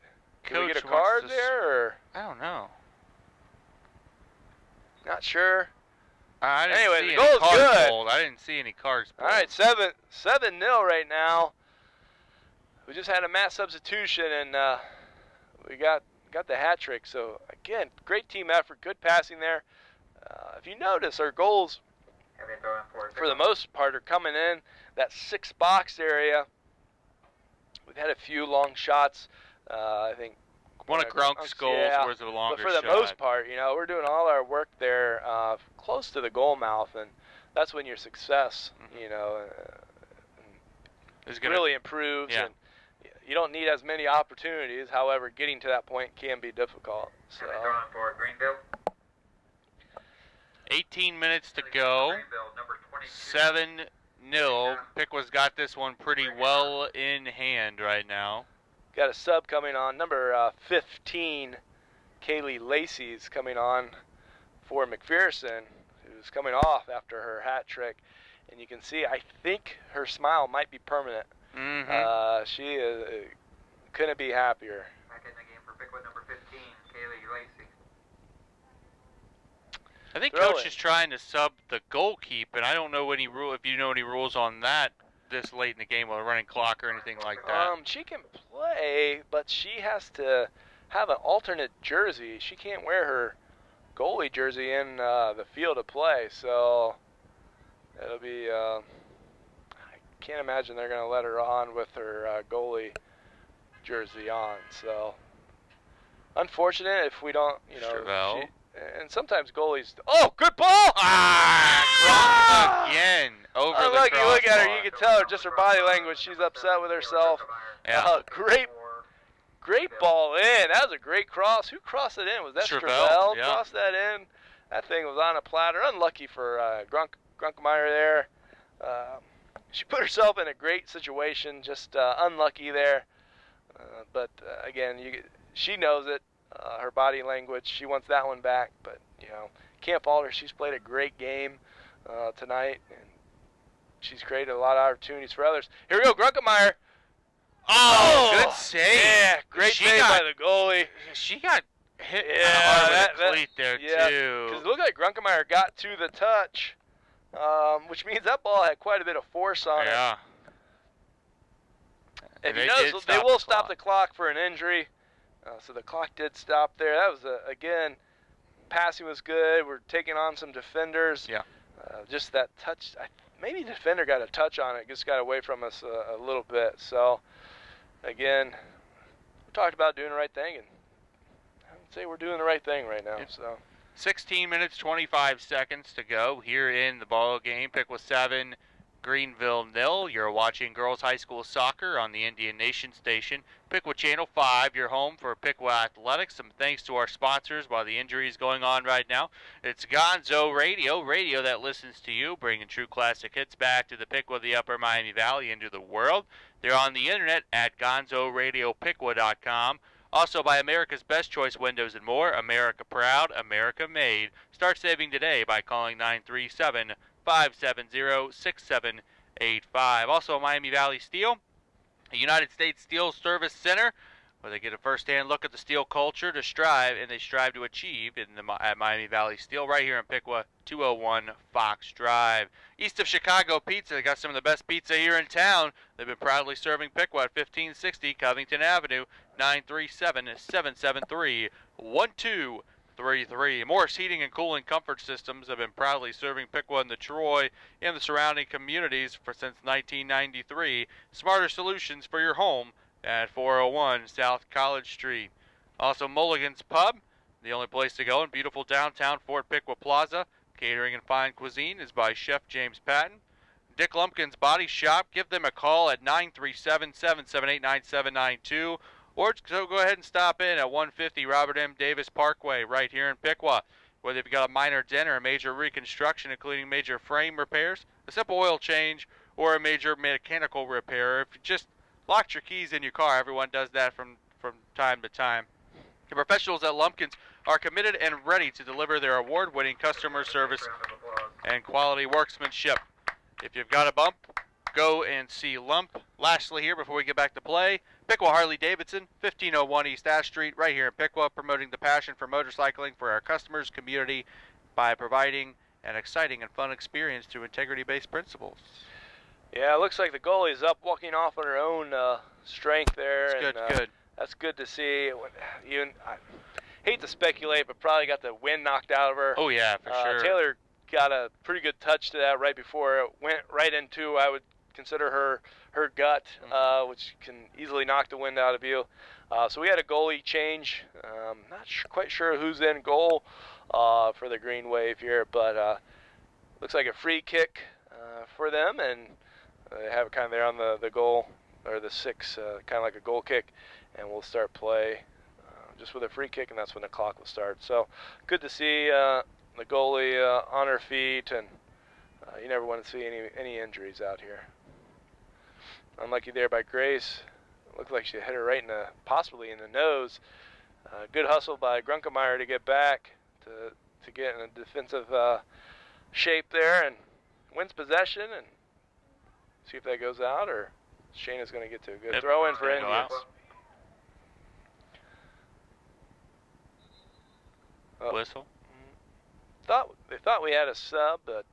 Coach we get a card there, or I don't know. Not sure. Anyway, the goal's good. Pulled. I didn't see any cards pulled. All right, 7-0 right now. We just had a mass substitution, and we got the hat trick. So again, great team effort, good passing there. If you notice, our goals, for the most part, are coming in that 6-box area. We've had a few long shots. I think one of Grunk's goals was a longer shot. But for the most part, we're doing all our work there close to the goal mouth, and that's when your success, really improves. Yeah. And you don't need as many opportunities. However, getting to that point can be difficult. So. For Greenville. 18 minutes to go. 7-0. Piqua's got this one pretty well in hand right now. Got a sub coming on. Number 15, Kaylee Lacey's coming on for McPherson, who's coming off after her hat trick. And you can see, I think her smile might be permanent. Mm-hmm. She couldn't be happier. Back in the game for Piqua, number 15, Kaylee Lacey. I think Coach is trying to sub the goalkeep, and I don't know if you know any rules on that this late in the game with a running clock or anything like that. She can play, but she has to have an alternate jersey. She can't wear her goalie jersey in the field of play, so it'll be. I can't imagine they're going to let her on with her goalie jersey on. So unfortunate if we don't, and sometimes goalies. Oh, good ball! Again, over the Unlucky. crossbar. Look at her. You can tell her just her body language. She's upset with herself. Yeah. Great ball in. That was a great cross. Who crossed it in? Was that Stravell? Yeah. Crossed that in. That thing was on a platter. Unlucky for Grunkemeyer there. She put herself in a great situation. Just unlucky there. But again, she knows it. Her body language. She wants that one back. But can't fault her. She's played a great game tonight, and she's created a lot of opportunities for others. Here we go, Grunkemeyer. Oh, good save. Yeah, great save by the goalie. She got hit hard with the cleat there, too. Because it looked like Grunkemeyer got to the touch, which means that ball had quite a bit of force on it. Yeah. If you notice, they will stop the clock for an injury. So the clock did stop there. That was, again, passing was good. We're taking on some defenders. Yeah. Just that touch. Maybe the defender got a touch on it. Just got away from us a little bit. So, again, we talked about doing the right thing, and I would say we're doing the right thing right now. Yep. So, 16 minutes, 25 seconds to go here in the ball game. Piqua 7, Greenville 0. You're watching girls high school soccer on the Indian Nation station. Piqua Channel 5, your home for Piqua Athletics. Some thanks to our sponsors while the injury is going on right now. It's Gonzo Radio, radio that listens to you, bringing true classic hits back to the Piqua, the Upper Miami Valley, into the world. They're on the internet at gonzoradiopiqua.com. Also by America's Best Choice Windows and More. America proud, America made. Start saving today by calling 937-570-6785. Also Miami Valley Steel, a United States Steel Service Center where they get a first-hand look at the steel culture to strive, and they strive to achieve at Miami Valley Steel right here in Piqua, 201 Fox Drive. East of Chicago Pizza, they got some of the best pizza here in town. They've been proudly serving Piqua at 1560 Covington Avenue, 937-773-1233. Morris Heating and Cooling Comfort Systems have been proudly serving Piqua and the Troy and the surrounding communities since 1993. Smarter solutions for your home at 401 South College Street. Also Mulligan's Pub, the only place to go in beautiful downtown Fort Piqua Plaza. Catering and fine cuisine is by Chef James Patton. Dick Lumpkin's Body Shop, give them a call at 937-778-9792, or so go ahead and stop in at 150 Robert M. Davis Parkway right here in Piqua. Whether you've got a minor dent or a major reconstruction, including major frame repairs, a simple oil change, or a major mechanical repair, if you just locked your keys in your car, everyone does that from time to time. The professionals at Lumpkins are committed and ready to deliver their award-winning customer service and quality workmanship. If you've got a bump, go and see Lump. Lastly here, before we get back to play, Piqua Harley-Davidson, 1501 East Ash Street, right here in Piqua, promoting the passion for motorcycling for our customers' community by providing an exciting and fun experience through integrity-based principles. Yeah, it looks like the goalie's up, walking off on her own strength there. It's good, good. That's good to see. I hate to speculate, but probably got the wind knocked out of her. Oh, yeah, for sure. Taylor got a pretty good touch to that right before it went right into, I would consider her gut, which can easily knock the wind out of you. So we had a goalie change. Not quite sure who's in goal for the Green Wave here, but looks like a free kick for them, and they have it kind of there on the goal, or the 6, kind of like a goal kick, and we'll start play just with a free kick, and that's when the clock will start. So good to see the goalie on her feet, and you never want to see any injuries out here. Unlucky there by Grace. Looked like she hit her right in possibly in the nose. Good hustle by Grunkemeyer to get back to get in a defensive shape there, and wins possession, and see if that goes out, or Shayna's going to get to a good throw in for Indians. Whistle. They thought we had a sub, but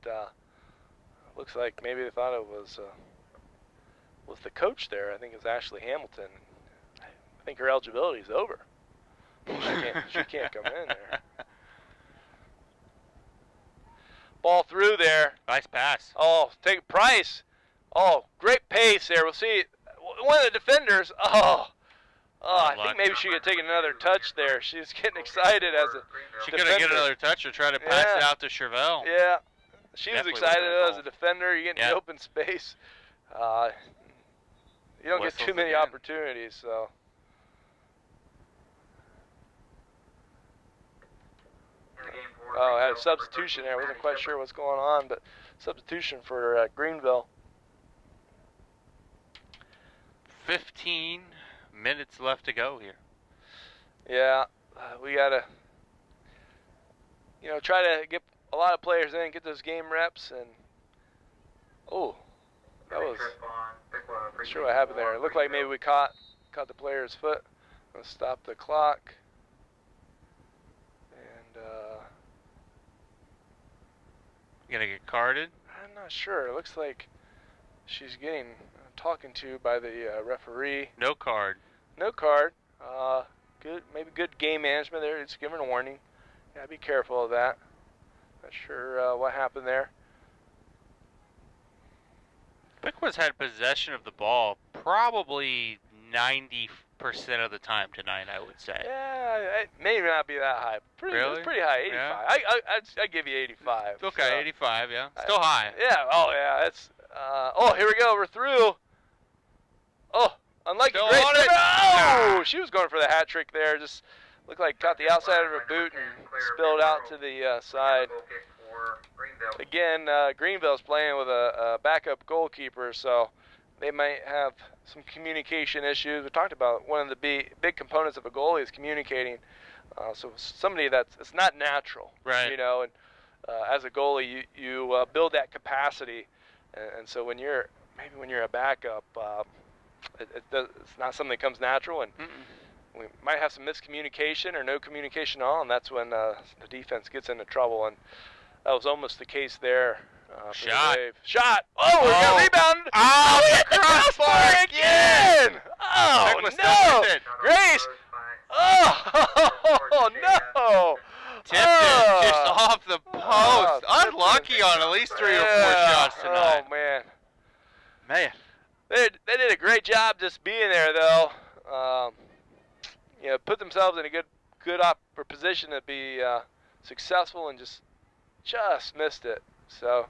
looks like maybe they thought it was the coach there. I think it's Ashley Hamilton. I think her eligibility is over. She can't come in there. Ball through there. Nice pass. Oh, take Price. Oh, great pace there. We'll see. One of the defenders. I think maybe she could take another touch there. She's getting excited as a She could have get another touch or try to pass it out to Chevelle. Yeah, she was excited as a goal. defender. You get in the open space. You don't get too many opportunities, so. Oh, I had a substitution there. I wasn't quite sure what's going on, but substitution for Greenville. 15 minutes left to go here. Yeah, we gotta, try to get a lot of players in, get those game reps, and that was. Not sure what happened there. It looked like maybe we caught the player's foot. Let's stop the clock. And You gonna get carded? I'm not sure. It looks like she's getting talking to by the referee. No card. No card. Good. Maybe good game management there. It's giving a warning. Yeah, be careful of that. Not sure what happened there. Piqua's had possession of the ball probably 90% of the time tonight, I would say. Yeah, it may not be that high. Really? Pretty high, 85. Yeah. I'd give you 85. Okay, so. 85, yeah. Still high. Yeah, it's, here we go, we're through. Oh, unlucky Still Grace. on it. Oh, she was going for the hat trick there. Just looked like caught the outside of her boot and spilled out to the side. Again, Greenville's playing with a backup goalkeeper, so they might have some communication issues. We talked about one of the big components of a goalie is communicating. So somebody it's not natural, right? And as a goalie, you build that capacity, and so when you're a backup, it's not something that comes natural, and we might have some miscommunication or no communication at all, and that's when the defense gets into trouble. And that was almost the case there. For the Wave. Shot! Oh, we got rebound! Oh, we hit the crossbar again! Oh, no! Grace! Oh, no! Tipped it just off the post. Unlucky on at least 3 or 4 shots tonight. Oh, man. Man. They did a great job just being there, though. You know, put themselves in a good position to be successful, and just missed it. So,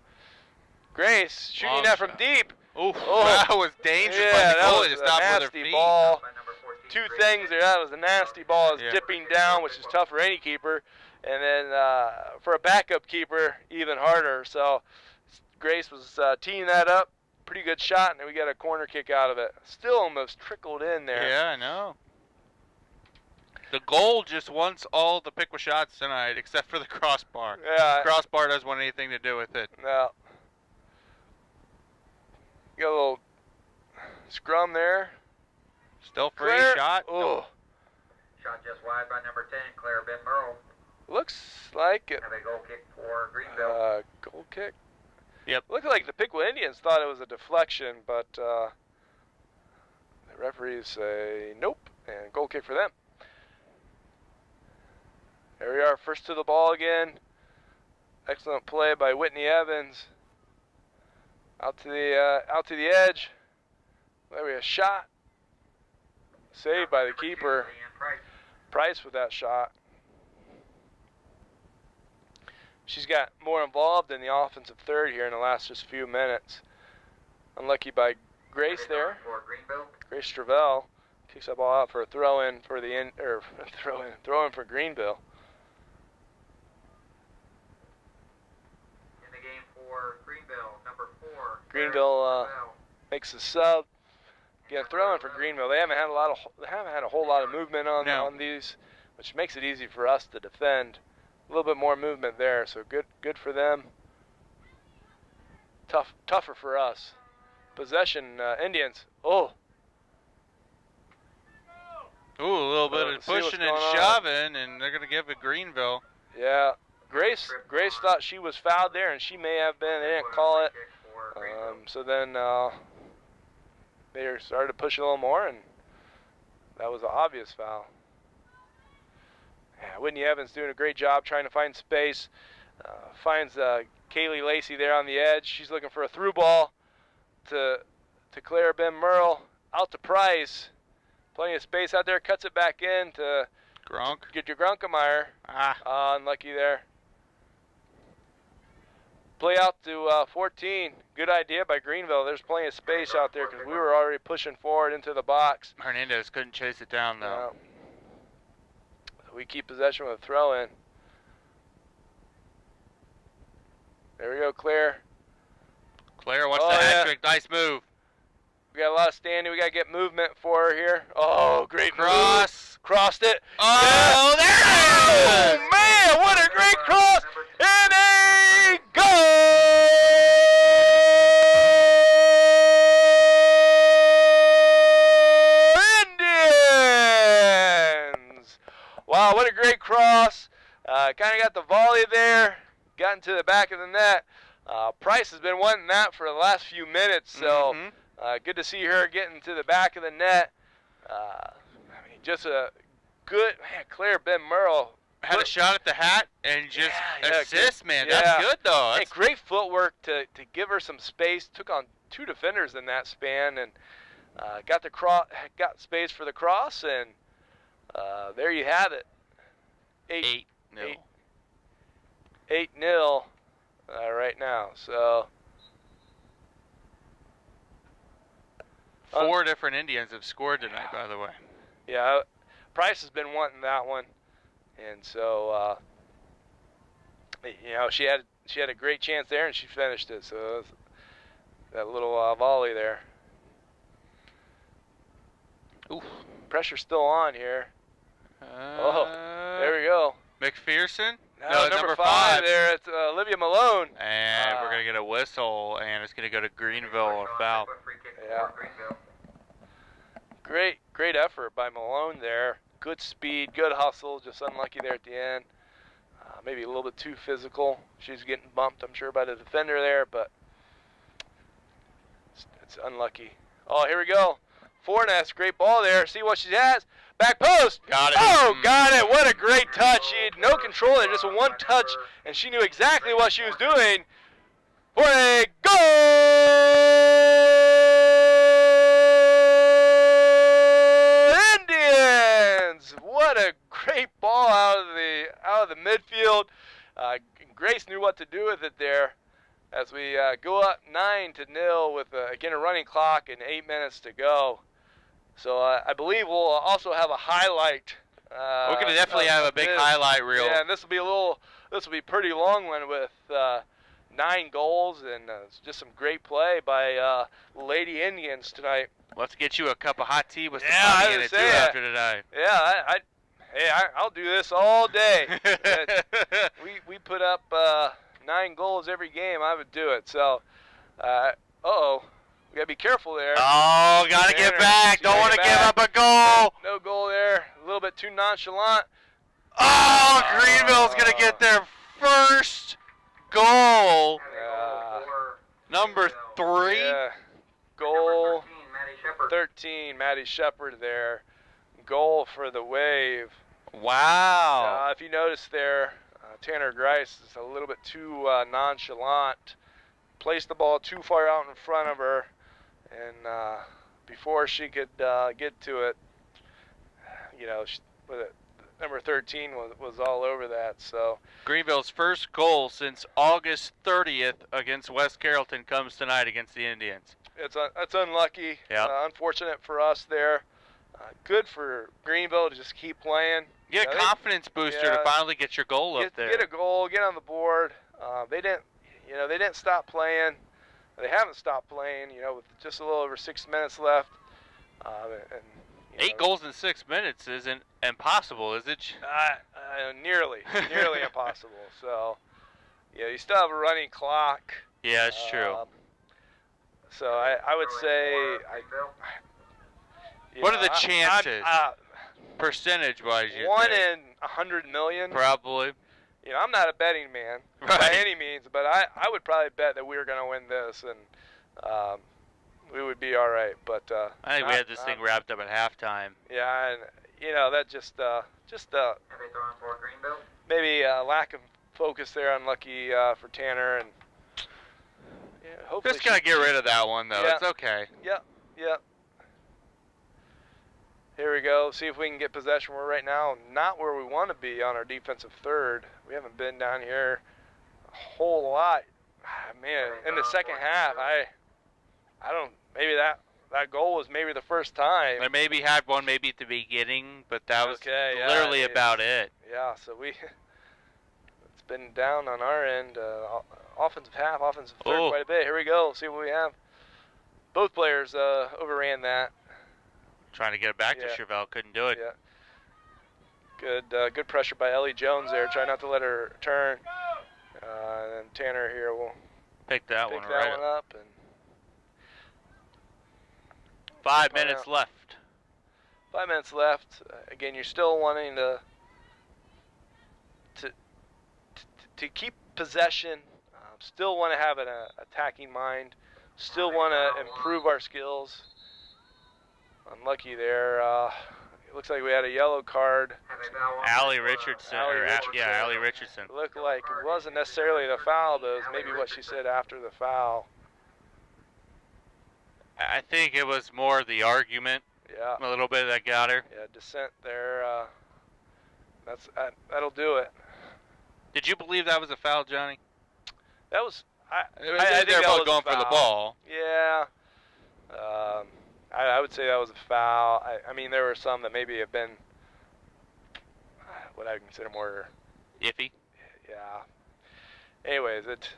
Grace shooting that from deep. Oof, that was dangerous. Yeah, but the that goalie was to stop a with her nasty feet. ball. 2 things there. That was a nasty ball. It was dipping down, which is tough for any keeper. And then for a backup keeper, even harder. So Grace was teeing that up. Pretty good shot, and then we got a corner kick out of it. Still almost trickled in there. Yeah, I know. The goal just wants all the Piqua shots tonight, except for the crossbar. Yeah. The crossbar doesn't want anything to do with it. No. Got a little scrum there. Still free Claire. shot. Oh. Shot just wide by number 10, Claire Ben Merle. Looks like it. Have a goal kick for Greenville. Goal kick. Yep. Looked like the Piqua Indians thought it was a deflection, but the referees say nope, and goal kick for them. There we are, first to the ball again. Excellent play by Whitney Evans. Out to the edge. There we go, shot. Saved by the keeper. Price with that shot. She's got more involved in the offensive third here in the last just few minutes. Unlucky by Grace there. Grace Travell kicks that ball out for a throw-in for the throw-in for Greenville. In the game for Greenville, number 4. Greenville makes a sub. Again, throw-in for Greenville. They haven't had a whole lot of movement on these, which makes it easy for us to defend. A little bit more movement there, so good for them. Tougher for us. Possession, Indians. Oh. Ooh, a little bit of pushing and shoving, and they're gonna give it Greenville. Yeah, Grace thought she was fouled there, and she may have been. They didn't call it. So then they started to push a little more, and that was an obvious foul. Yeah, Whitney Evans doing a great job trying to find space. Finds Kaylee Lacey there on the edge. She's looking for a through ball to Claire Ben Merle. Out to Price. Plenty of space out there. Cuts it back in to Gronk. Get your Grunkemeyer. Unlucky there. Play out to 14. Good idea by Greenville. There's plenty of space out there because we were already pushing forward into the box. Hernandez couldn't chase it down, though. We keep possession with a throw-in. There we go, Claire. Claire, watch the hat trick. Nice move. We got a lot of standing. We got to get movement for her here. Oh, great cross. Move. Crossed it. Oh, there it is. Oh, man, what a great cross. And a goal! Indians! Wow, what a great cross. Kind of got the volley there. Got into the back of the net. Price has been wanting that for the last few minutes, so good to see her getting to the back of the net. I mean, just a good, man, Claire Ben Merle. Had a shot at the hat and just assist, man. That's good, though. Hey, great footwork to give her some space. Took on 2 defenders in that span and got space for the cross, and there you have it. 8-0 right now. So 4 different Indians have scored tonight, by the way. Yeah, Price has been wanting that one, and so you know, she had a great chance there, and she finished it. So it was that little volley there. Ooh, pressure's still on here. There we go. McPherson? No, number 5 there. It's Olivia Malone. And we're going to get a whistle, and it's going to go to Greenville, a foul. Yeah. Great effort by Malone there. good speed, good hustle, just unlucky there at the end. Maybe a little bit too physical. She's getting bumped, I'm sure, by the defender there, but it's unlucky. Oh, here we go. Forness, great ball there. See what she has. Back post. Got it. Oh, got it. What a great touch. She had no control there, just a one touch, and she knew exactly what she was doing. For a goal! Indians! What a great ball out of the midfield. Grace knew what to do with it there as we go up 9-0 with again a running clock and 8 minutes to go. So I believe we'll also have a highlight. We're gonna definitely have a big highlight reel. Yeah, and this will be pretty long one with 9 goals and just some great play by Lady Indians tonight. Let's get you a cup of hot tea with some Yeah, honey in it too after tonight. Yeah, I'll do this all day. we put up 9 goals every game. I would do it. So, uh-oh. We gotta be careful there. Oh, gotta get back. Don't want to give up a goal. No goal there. A little bit too nonchalant. Oh, Greenville's gonna get their first goal. Number 3. Yeah. Goal 13, Maddie Shepard there. Goal for the Wave. Wow. If you notice there, Tanner Grice is a little bit too nonchalant. Placed the ball too far out in front of her. And before she could get to it, you know, number 13 was all over that. So Greenville's first goal since August 30th against West Carrollton comes tonight against the Indians. It's unlucky. Yeah. Unfortunate for us there. Good for Greenville to just keep playing. Get a confidence booster to finally get your goal up there. Get a goal, get on the board. They didn't stop playing. They haven't stopped playing, you know, with just a little over 6 minutes left. And 8 goals in 6 minutes isn't impossible, is it? Nearly impossible. So, yeah, you still have a running clock. Yeah, it's true. So I would say, what are the chances, percentage-wise? 1 in 100 million. Probably. You know, I'm not a betting man by any means, but I would probably bet that we were going to win this, and we would be all right. But I think we had this thing wrapped up at halftime. Yeah, and you know that just maybe lack of focus there, unlucky for Tanner, and yeah, hopefully just gotta get rid of that one though. Yeah. It's okay. Yep. Here we go. See if we can get possession. We're right now not where we want to be on our defensive third. We haven't been down here a whole lot. Man, in the second half, I don't. Maybe that goal was maybe the first time. I maybe had one maybe at the beginning, but that was literally about it. Yeah. So it's been down on our end. Offensive half, offensive third, quite a bit. Here we go. See what we have. Both players overran that. Trying to get it back to Chevelle, couldn't do it. Yeah. Good pressure by Ellie Jones there. Try not to let her turn. And Tanner here will pick that one up. And 5 minutes left. 5 minutes left. Again, you're still wanting to keep possession. Still want to have an attacking mind. Still want to improve our skills. Unlucky there. It looks like we had a yellow card. Allie Richardson. Allie Richardson. Looked like it wasn't necessarily the foul, but it was maybe what she said after the foul. I think it was more the argument. Yeah. A little bit that got her. Yeah, dissent there. That'll do it. Did you believe that was a foul, Johnny? That was. I think they're that both was going a foul. for the ball. Yeah. I would say that was a foul. I mean, there were some that maybe have been what I would consider more iffy. Yeah. Anyways, it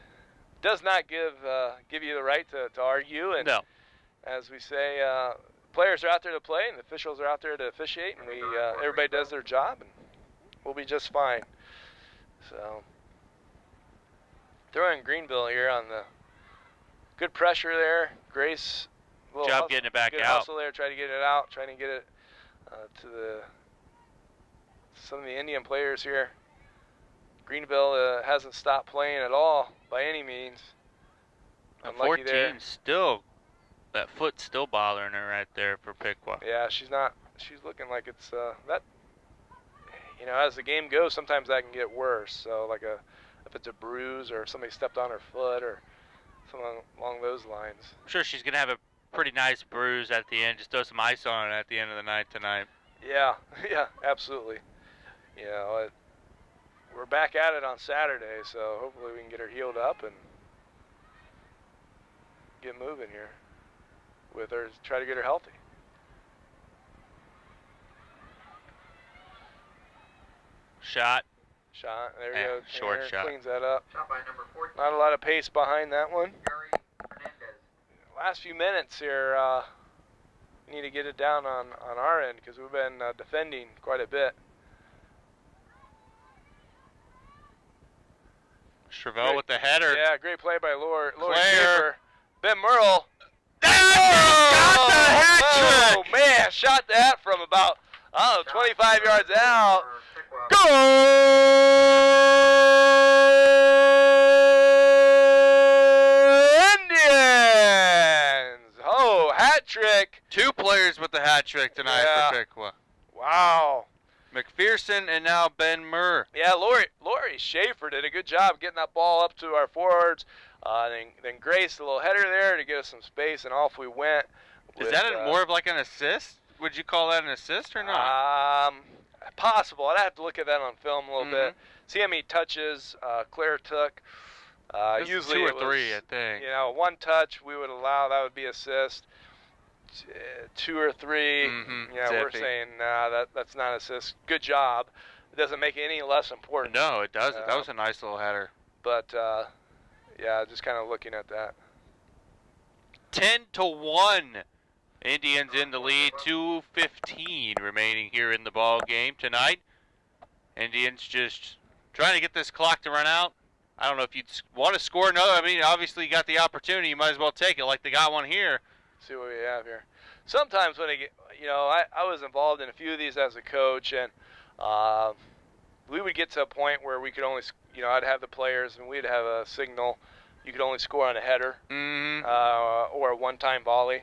does not give you the right to argue. And no. As we say, players are out there to play, and the officials are out there to officiate, and everybody does their job, and we'll be just fine. So, throwing Greenville here on the good pressure there. Grace. Job getting it back good out. Hustle there, trying to get it out, trying to get it to the some of the Indian players here. Greenville hasn't stopped playing at all by any means. A Unlucky 14 there. still, that foot's still bothering her right there for Piqua. Yeah, she's looking like it's that. You know, as the game goes, sometimes that can get worse. So like if it's a bruise or somebody stepped on her foot or something along those lines. I'm sure she's gonna have a pretty nice bruise at the end. Just throw some ice on it at the end of the night tonight. Yeah, yeah, absolutely. You know, we're back at it on Saturday, so hopefully we can get her healed up and get moving here with her, try to get her healthy. Shot. There you go. Short shot. Cleans that up. Shot by number 14. Not a lot of pace behind that one. Gary Hernandez. Last few minutes here, need to get it down on our end because we've been defending quite a bit. Chevelle with the header. Yeah, great play by Lori Claire. Schaefer. Ben Merle. Got the hat Oh, trick! man, shot that from about, I don't know, 25 yards out. For Piqua. Indians! Oh, hat trick. 2 players with the hat trick tonight Yeah. for Piqua. Wow. McPherson and now Ben Murr. Yeah, Lori Schaefer did a good job getting that ball up to our forwards. Then Grace, a little header there to get us some space, and off we went. Is that more of like an assist? Would you call that an assist or not? Possible. I'd have to look at that on film a little bit. See how many touches Claire took. Usually 2 or it was, 3, I think. You know, 1 touch we would allow, that would be assist. 2 or 3, yeah, we're Zippy. saying that's not assist. Good job. It doesn't make it any less important. No, it doesn't. That was a nice little header. But yeah, just kind of looking at that. 10-1. Indians in the lead. 2:15 remaining here in the ball game tonight. Indians just trying to get this clock to run out. I don't know if you'd want to score another. I mean, obviously you got the opportunity. You might as well take it like they got one here. See what we have here. Sometimes when I get, you know, I was involved in a few of these as a coach, and we would get to a point where we could only, you know, I'd have the players and we'd have a signal. You could only score on a header or a one-time volley.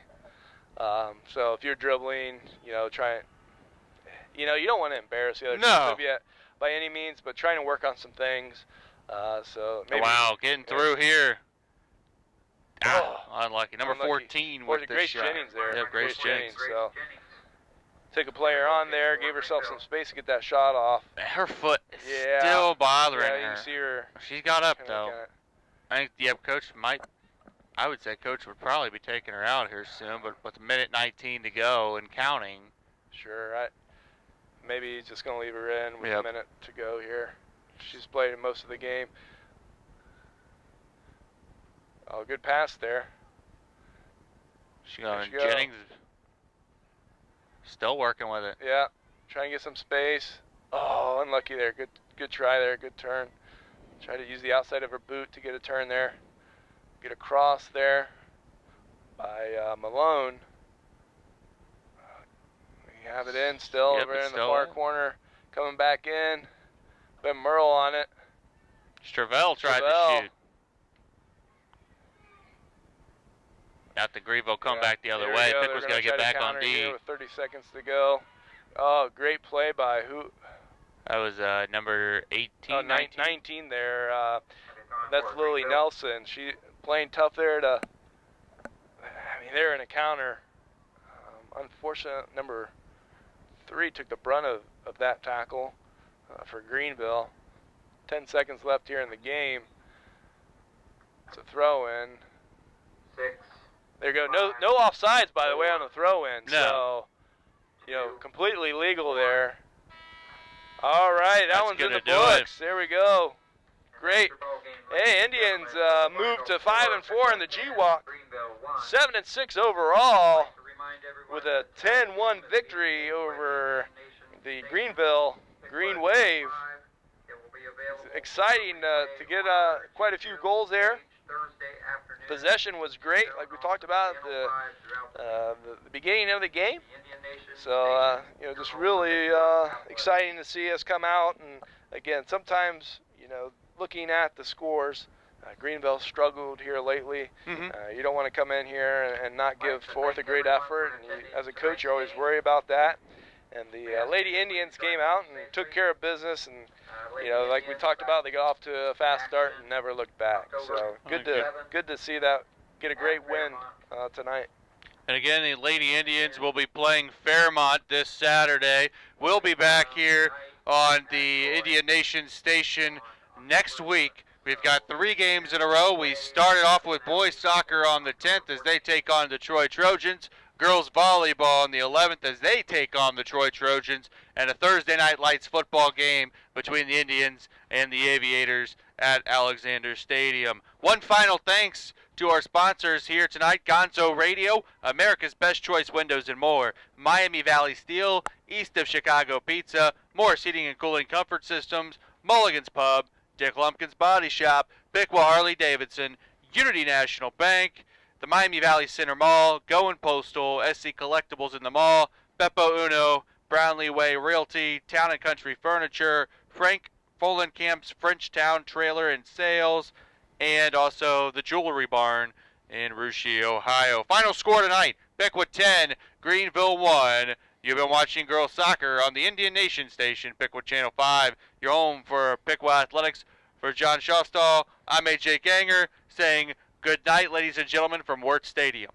So if you're dribbling, you know, you don't want to embarrass the other team yet by any means, but trying to work on some things. So maybe. Wow, getting through here. Unlucky. Number 14 with the Grace shot. Jennings there. Yeah, Grace Jennings. So took a player on there, gave herself some space to get that shot off. Her foot is Yeah. still bothering Yeah, you her. can see her. She's got up kinda though. looking at it. I think Coach might. I would say Coach would probably be taking her out here soon, but with a minute 19 to go and counting. Sure, maybe he's just gonna leave her in with Yep. a minute to go here. She's played most of the game. Oh, good pass there. She got There she Jennings. Still working with it. Yeah, trying to get some space. Oh, unlucky there. Good try there. Good turn. Try to use the outside of her boot to get a turn there. Get a cross there by Malone. We have it in still over there in the far corner. Coming back in. Ben Merle on it. Stravell tried to shoot. Got the Greenville come back the other way. Piqua was going to get back on D. With 30 seconds to go. Oh, great play by who? That was number 18. Oh, 19 there. That's Lily Nelson. She playing tough there to. I mean, they're in a counter. Unfortunate, number 3 took the brunt of that tackle for Greenville. 10 seconds left here in the game. It's a throw-in. 6. There you go. No offsides, by the way, on the throw-in. No. So, you know, completely legal there. All right, that one's in the books. There we go. Great. Hey, Indians moved to 5-4 in the G-Walk. 7-6 overall with a 10-1 victory over the Greenville Green Wave. It's exciting to get quite a few goals there. Thursday afternoon. Possession was great, like we talked about at the beginning of the game. So, you know, just really exciting to see us come out. And again, sometimes, you know, looking at the scores, Greenville struggled here lately. You don't want to come in here and not give forth a great effort. And you, as a coach, you always worry about that. And the Lady Indians came out and took care of business. And, you know, like we talked about, they got off to a fast start and never looked back. So good to see that, get a great win tonight. And again, the Lady Indians will be playing Fairmont this Saturday. We'll be back here on the Indian Nation station next week. We've got 3 games in a row. We started off with boys soccer on the 10th as they take on the Troy Trojans. Girls volleyball on the 11th as they take on the Troy Trojans. And a Thursday night lights football game between the Indians and the Aviators at Alexander Stadium. One final thanks to our sponsors here tonight: Gonzo Radio, America's Best Choice Windows and More, Miami Valley Steel, East of Chicago Pizza, Morris Heating and Cooling Comfort Systems, Mulligan's Pub, Dick Lumpkin's Body Shop, Piqua Harley Davidson, Unity National Bank, the Miami Valley Center Mall, Goin' Postal, SC Collectibles in the Mall, Beppo Uno, Brownlee Way Realty, Town and Country Furniture, Frank Folenkamp's Frenchtown Trailer and Sales, and also the Jewelry Barn in Russia, Ohio. Final score tonight: Piqua 10, Greenville 1. You've been watching girls soccer on the Indian Nation station, Piqua Channel 5. Your home for Piqua Athletics. For John Shawstall, I'm AJ Ganger saying good night, ladies and gentlemen, from Wirt Stadium.